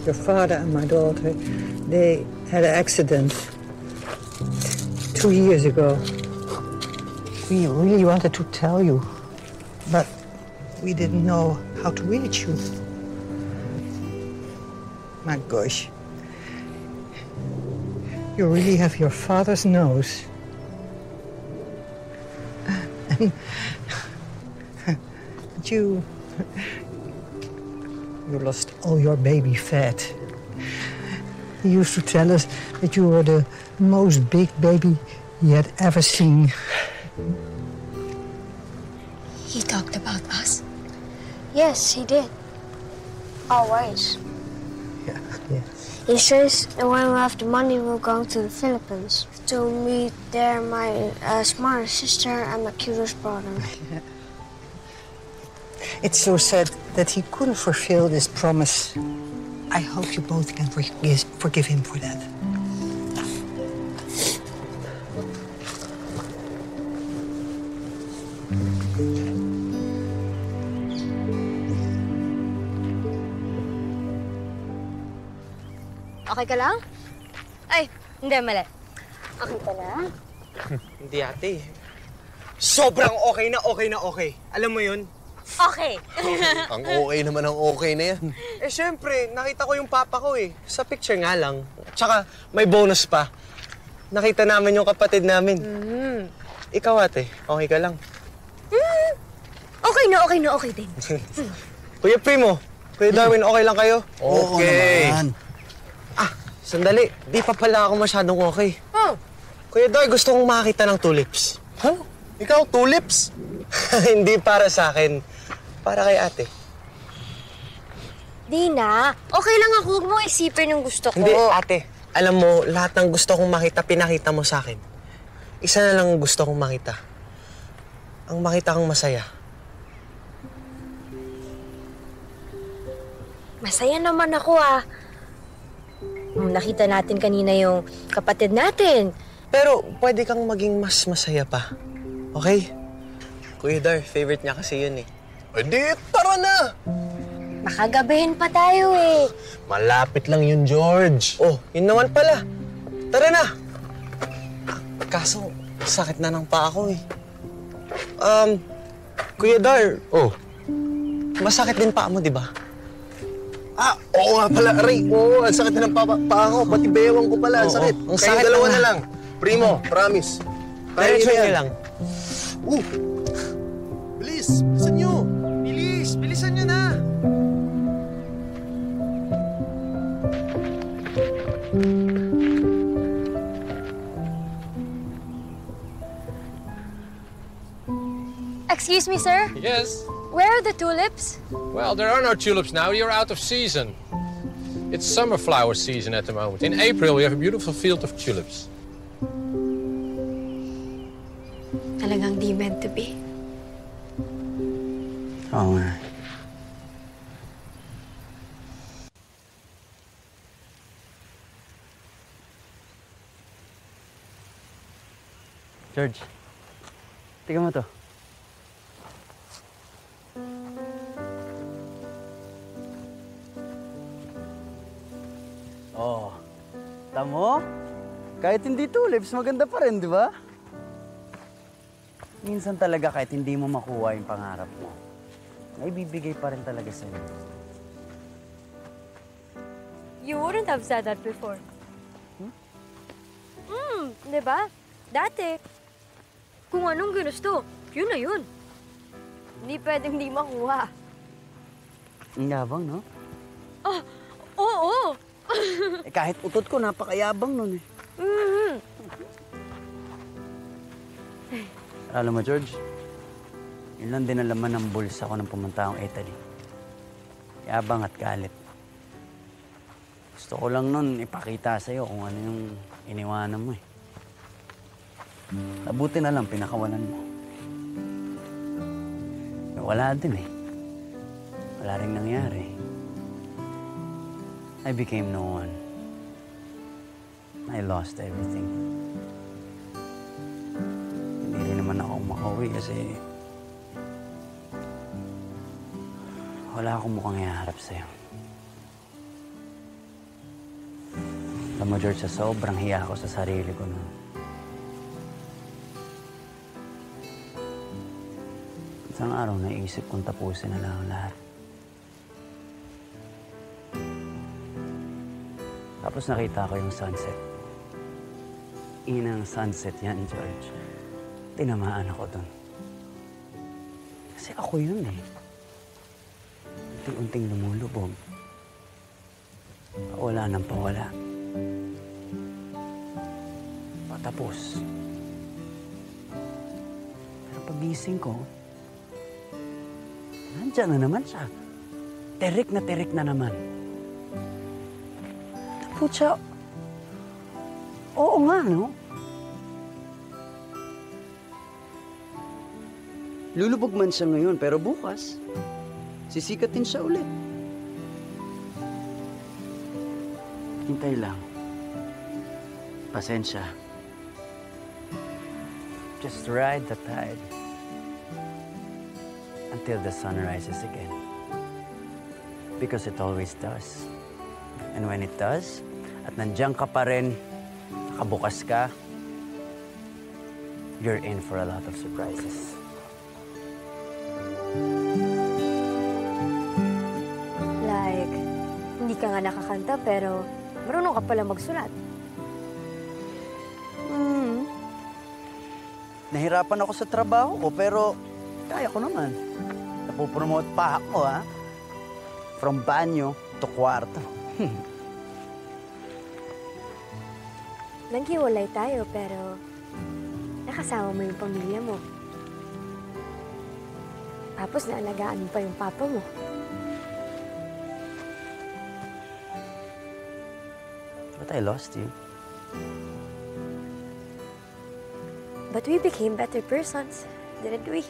Your father and my daughter, they had an accident 2 years ago. We really wanted to tell you, but we didn't know how to reach you. My gosh. You really have your father's nose. And you lost all your baby fat. He used to tell us that you were the most big baby he had ever seen. He talked about us? Yes, he did. Always. Yeah. He says that when we have the money, we're going to the Philippines to meet there my smartest sister and my cutest brother. It's so sad that he couldn't fulfill this promise. I hope you both can forgive him for that. Okay ka lang? Ay, hindi, mali. Okay ka na? Hindi ate. Sobrang okay na okay na okay. Alam mo yun? Okay. Ang okay naman ang okay na yan. Eh syempre, nakita ko yung papa ko eh. Sa picture nga lang. Tsaka may bonus pa. Nakita namin yung kapatid namin. Ikaw ate, okay ka lang? Okay na okay din. Kuya Primo, Kuya Darwin, okay lang kayo? Oo Okay. naman. Sandali, di pa pala ako masyadong okay. Oh. Kuya Dar, gusto kong makita ng tulips. Huh? Ikaw, tulips? Hindi para sa akin. Para kay ate. Dina, okay lang ako. Huwag mo isipin yung gusto ko. Hindi, ate. Alam mo, lahat ng gusto kong makita, pinakita mo sa akin. Isa na lang gusto kong makita. Ang makita kang masaya. Masaya naman ako Nakita natin kanina yung kapatid natin. Pero pwede kang maging mas masaya pa. Okay? Kuya Dar, favorite niya kasi yun eh. Di, tara na! Makagabihin pa tayo eh. Malapit lang yun, George. Oh, yun naman pala. Tara na! Kaso, sakit na ng paa ko eh. Kuya Dar. Oh. Masakit din paa mo, di ba? Oo nga pala, Aray. Oo, ang sakit na ng paa ko. Pati bewang ko pala, ang sakit. Ang Kayo sakit dalawa na na lang. Primo, promise. Diretso niyo lang. Bilis, bilisan nyo. Bilisan nyo na. Excuse me, sir? Yes? Where are the tulips? Well, there are no tulips now. You're out of season. It's summer flower season at the moment. In April, we have a beautiful field of tulips. Talagang di meant to be. Oo nga. George, tingnan mo to. Oh, tamo? Kahit hindi tulips, maganda pa rin, di ba? Minsan talaga kahit hindi mo makuha yung pangarap mo, may bibigay pa rin talaga sa'yo. You wouldn't have said that before. Di ba? Dati, kung anong ginusto, yun na yun. Hindi pwedeng di makuha. Ang yabang, no? Oh, oo! Kahit utot ko, napakayabang nun eh. Alam mo, George, yun lang din ang laman ng bulsa ko nang pumunta akong Italy. Yabang at galit. Gusto ko lang nun ipakita sa'yo kung ano yung iniwanan mo eh. Mabuti na lang pinakawalan mo. Wala din eh. Wala rin nangyari. I became no one. I lost everything. Hindi rin naman ako makauwi kasi wala akong mukhang iharap sa'yo. Alam mo, George, sa sobrang hiya ko sa sarili ko noon. Isang araw naisip kong tapusin na lang ang lahat. Tapos nakita ko yung sunset. Inang sunset yan, George. Tinamaan ako dun. Kasi ako yun eh. Unti-unting lumulubog. Wala nang pawala. Patapos. Pero pagising ko, nandyan na naman siya. Terik na naman. Putya, oo nga, no? Lulubog man siya ngayon, pero bukas, sisikatin siya ulit. Hintay lang. Pasensya. Just ride the tide until the sun rises again. Because it always does. And when it does, at nandiyan ka pa rin, nakabukas ka, you're in for a lot of surprises. Like, hindi ka nga nakakanta pero marunong ka pala magsulat. Nahirapan ako sa trabaho ko, pero kaya ko naman. Napopromote pa ako, ha? From banyo to kwarto. Naghiwalay tayo pero nakasama mo yung pamilya mo. Tapos naalagaan mo pa yung papa mo. But I lost you. But we became better persons, didn't we?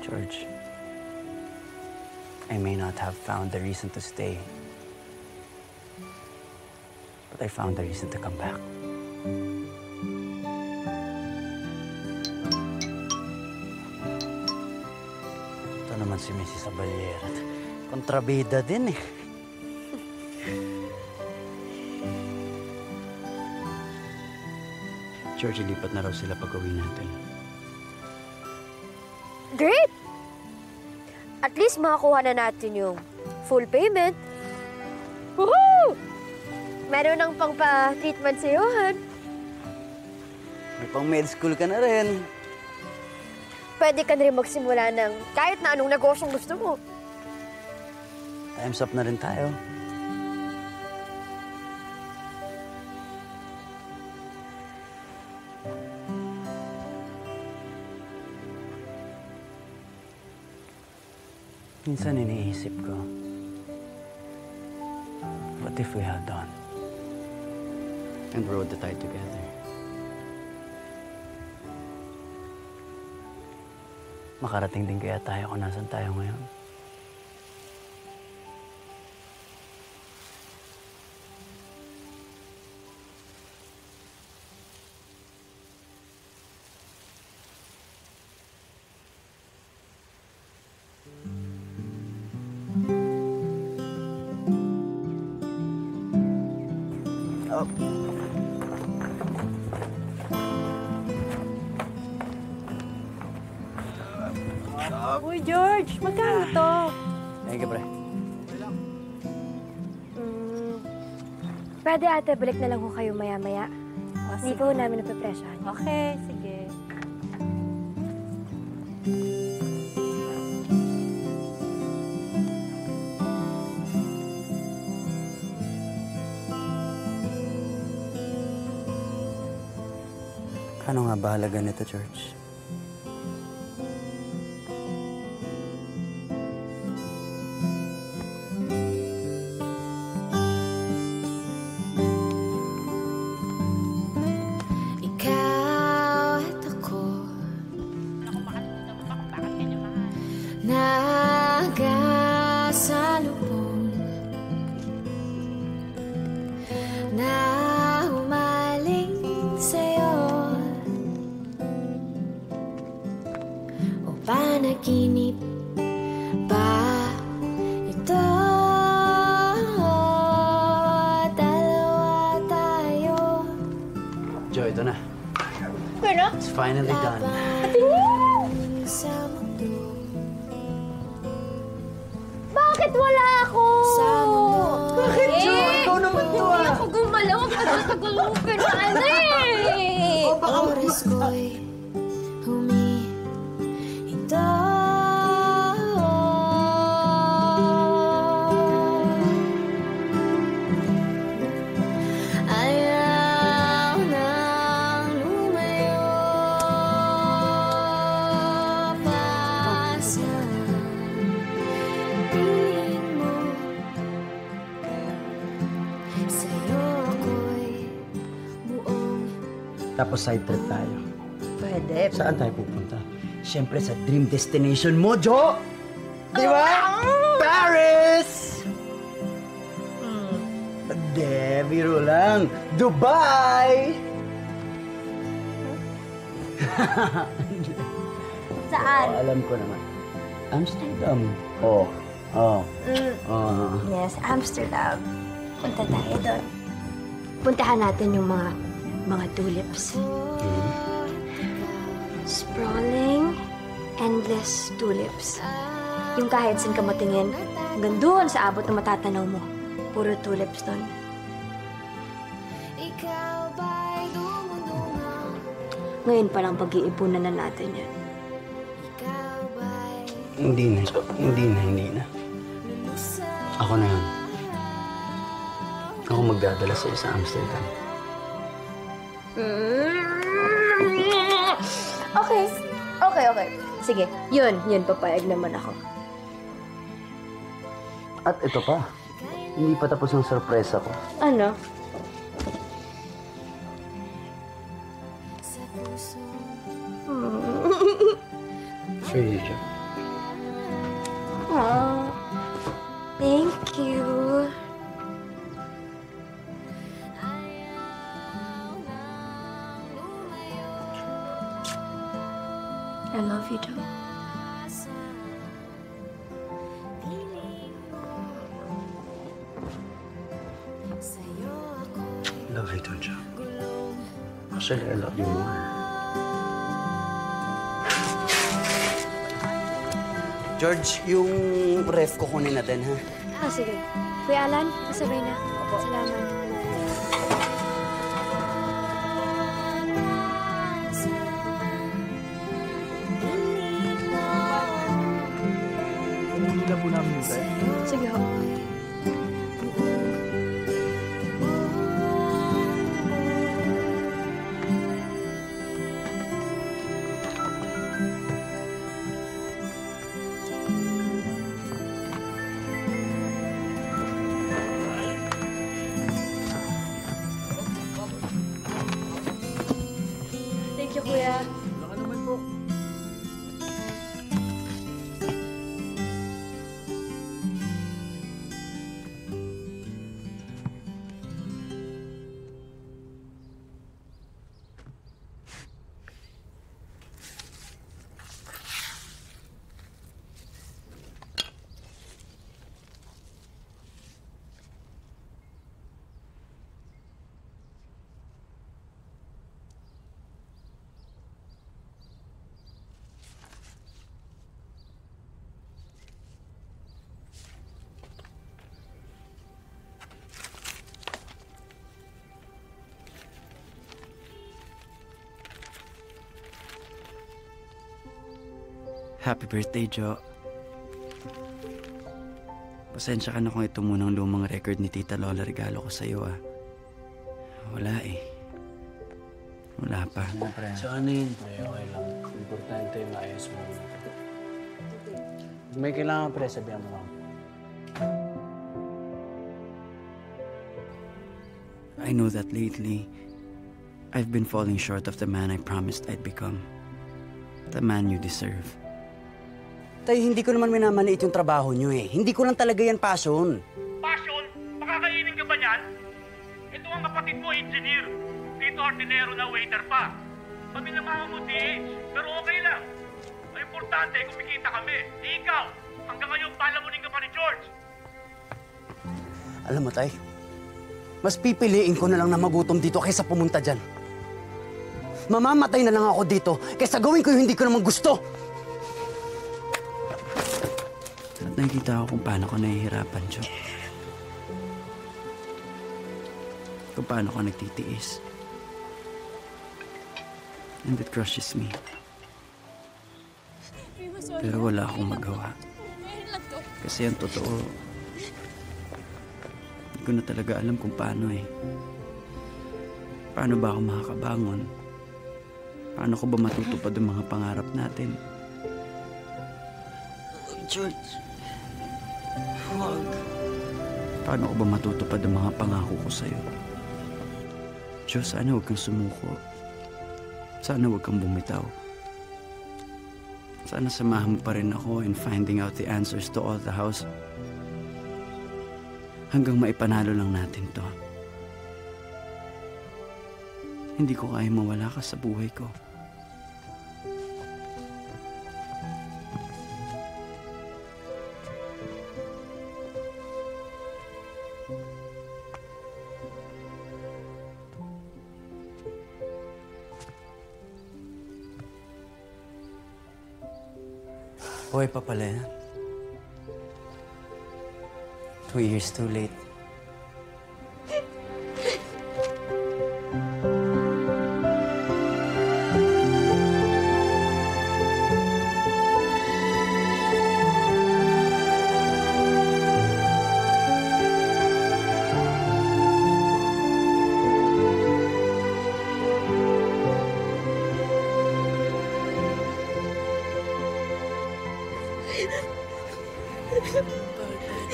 George, I may not have found the reason to stay, but I found the reason to come back. Ito naman si Mrs. Aballera. Kontrabida din eh. George, ilipat na raw sila pag-uwi natin. Great! At least makakuha na natin yung full payment. Woohoo! Meron ng pang-pa-treatment si Johan. May pang-med school ka na rin. Pwede ka na rin magsimula ng kahit na anong negosyong gusto mo. Time's up na rin tayo. Minsan iniisip ko, what if we held on and rode the tide together? Makarating din kaya tayo kung nasan tayo ngayon? Uy, George, magkano to? Thank you, pre. Pwede ate, balik na lang ko kayo maya-maya. Hindi po namin napapresyahan. Okay, sige. Ano nga ba halaga nito, George? Nagasalubong na humaling sa'yo o panaginip ba ito? Dalawa tayo. Joy, ito na. Okay na? It's finally done. Sa mundo. Bakit wala ako? Bakit, Joy? Ikaw naman to, Hindi ako gumalaw. Pagkakalumpin na ano eh. Oras ko'y humihinto. Ayaw nang lumayo pa sa piling mo. Sa'yo ako'y buong Tapos side trip tayo. Pwede. Saan tayo pupunta? Siyempre sa dream destination mo, Jo! Di ba? Paris! Hindi, biro lang. Dubai! Saan? Alam ko naman. Amsterdam. Oh. Yes, Amsterdam. Punta tayo doon. Puntahan natin yung mga mga tulips. Sprawling, endless tulips. Yung kahit saan ka matingin, hanggang doon sa abot na matatanaw mo. Puro tulips doon. Ngayon pa lang pag-iipunan na natin yan. Hindi na. Ako na yun. Ako magdadala sa'yo sa Amsterdam. Okay. Sige, yun, papayag naman ako. At ito pa, hindi pa tapos ang sorpresa ko. Ano? For you, Jo. Aww. Thank you. I love you, Joe. Love you too, Jo. Actually, I love you more. George, yung ref kukunin natin, ha? Sige. Kuya Alan, kasabay na. Salamat. Hindi po namin yung ref. Sige ho. Thank you, Kuya. Wala naman po. Happy birthday, Jo. Pasensya ka na kung ito munang lumang record ni Tita Lola regalo ko sa'yo, ah. Wala eh. Wala pa. So ano yun, pre? Okay lang. Importante maayos mo. Kung may kailangan, pre, sabihan mo lang. I know that lately, I've been falling short of the man I promised I'd become. The man you deserve. Tay, hindi ko naman minamaliit yung trabaho nyo eh. Hindi ko lang talaga yan passion. Passion? Makakainin ka ba niyan? Ito ang kapatid mo, engineer. Dito ordinero na waiter pa. Kami na mama mo, DH. Pero okay lang. Ang importante, kumikita kami. Ikaw, hanggang ngayon palamunin ka pa ni George. Alam mo, Tay, mas pipiliin ko na lang na magutom dito kaysa pumunta dyan. Mamamatay na lang ako dito kaysa gawin ko yung hindi ko naman gusto. At nakikita ko kung paano ko nahihirapan, Jo. Kung paano ko nagtitiis. And it crushes me. Pero wala akong magawa. Kasi ang totoo, hindi ko na talaga alam kung paano eh. Paano ba ako makakabangon? Paano ko ba matutupad ang mga pangarap natin? George, huwag. Paano ko ba matutupad ang mga pangako ko sa'yo? Diyos, sana huwag kang sumuko. Sana huwag kang bumitaw. Sana samahan mo pa rin ako in finding out the answers to all the house. Hanggang maipanalo lang natin to. Hindi ko kaya mawala ka sa buhay ko. Buhay pa pala yan. 2 years too late.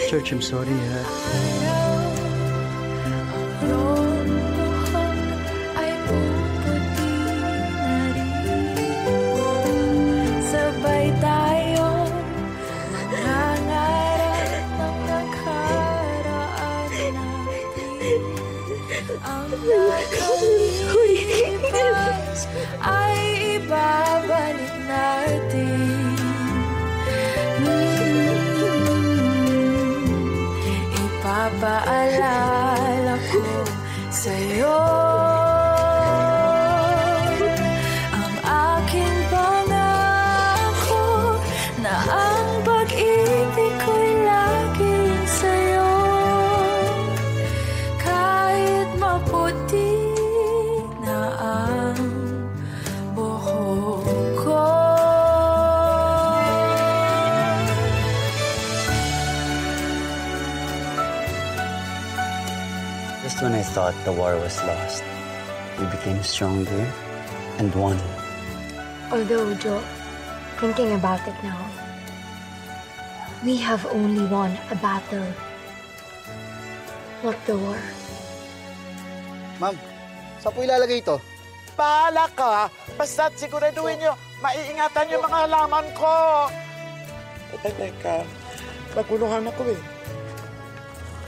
George, I'm sorry, ha? Sabay tayo mangangarap ng nakaraan natin. Ang nakalipas ay ibabalik natin. Ipapaalala ko sa'yo ang aking pangako na ang pag-ibig ko'y laging sa'yo. Kahit maputi na ang buhok ko. Just when I thought the war was lost, we became stronger and won. Although, Joe, thinking about it now, we have only won a battle, not the war. Ma'am, saan po ilalagay ito? Bahala ka. Basta't siguraduhin nyo, maiingatan yung mga halaman ko. Teka, naguluhan ako eh.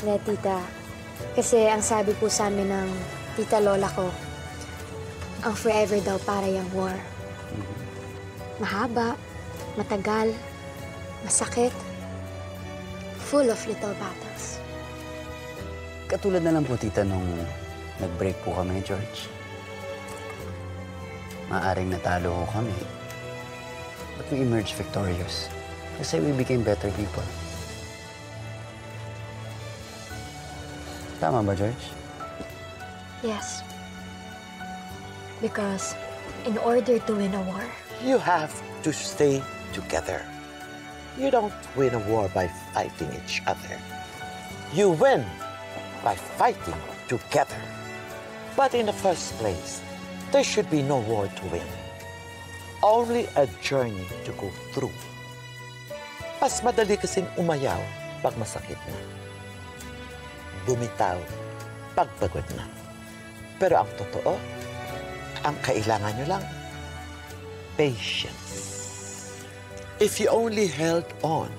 Na, tita. Kasi ang sabi po sa amin ng tita lola ko, ang forever daw para yung war. Mahaba, matagal, masakit, full of little battles. Katulad na lang po, tita, nung nag-break po kami, George. Maaring natalo ko kami, but we emerged victorious. Kasi we became better people. Tama ba, George? Yes. Because in order to win a war, You have to stay together. You don't win a war by fighting each other. You win by fighting together. But in the first place, there should be no war to win. Only a journey to go through. Mas madali kasing umayaw pag masakit na. Bumitaw pag pagod na. Pero ang totoo, ang kailangan nyo lang, patience. If you only held on,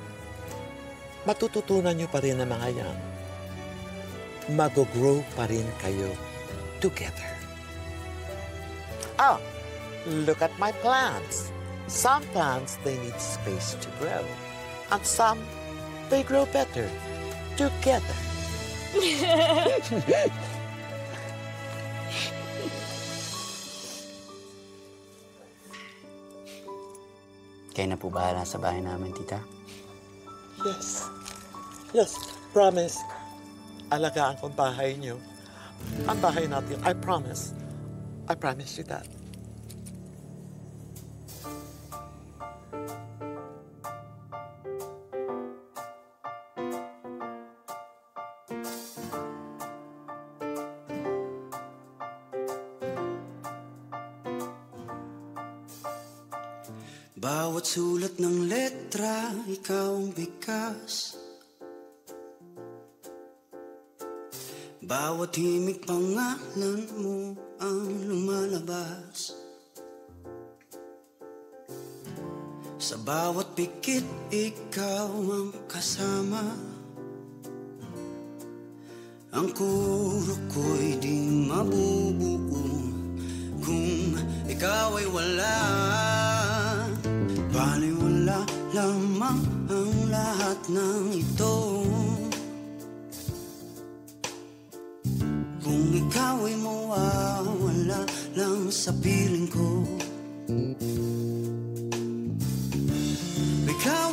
matututunan nyo pa rin ang mga yan. Mag-grow pa rin kayo together. Ah, look at my plants. Some plants, they need space to grow. And some, they grow better together. Kayo na po bahala sa bahay namin, tita? Yes. Yes, promise. Alagaan ko ang bahay niyo. Ang bahay natin, I promise. I promise you that. Bawat sulat ng letra, ikaw ang bigas. Bawat himig pangalan mo ang lumalabas. Sa bawat pikit, ikaw ang kasama. Ang kurok ko'y di mabubuo kung ikaw ay wala. Baliwala lamang ang lahat ng ito kung ikaw ay mawawala lang sa piling ko. Ikaw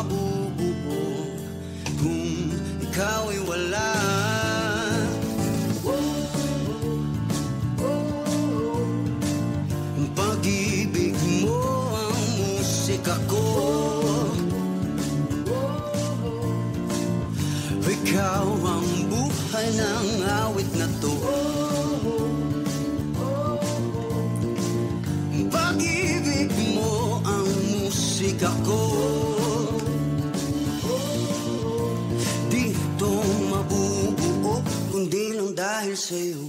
mabubuo kung ikaw ay wala. Ang pag-ibig mo ang musika ko. Ikaw ang buhay ng awit na to. Pag-ibig mo ang musika ko. Di ito mabubuo kundi lang dahil sa'yo.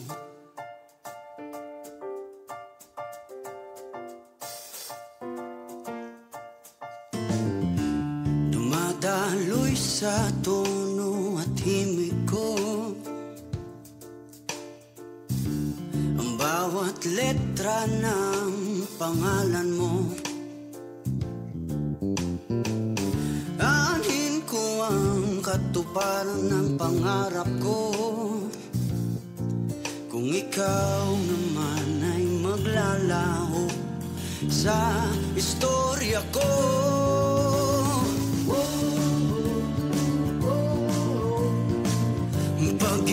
Dumadaloy sa tono at himig ko ang bawat letra ng pangalan mo. Aanhin ko ang katuparan ng pangarap ko kung ikaw naman ay maglalaho sa istorya ko. Pag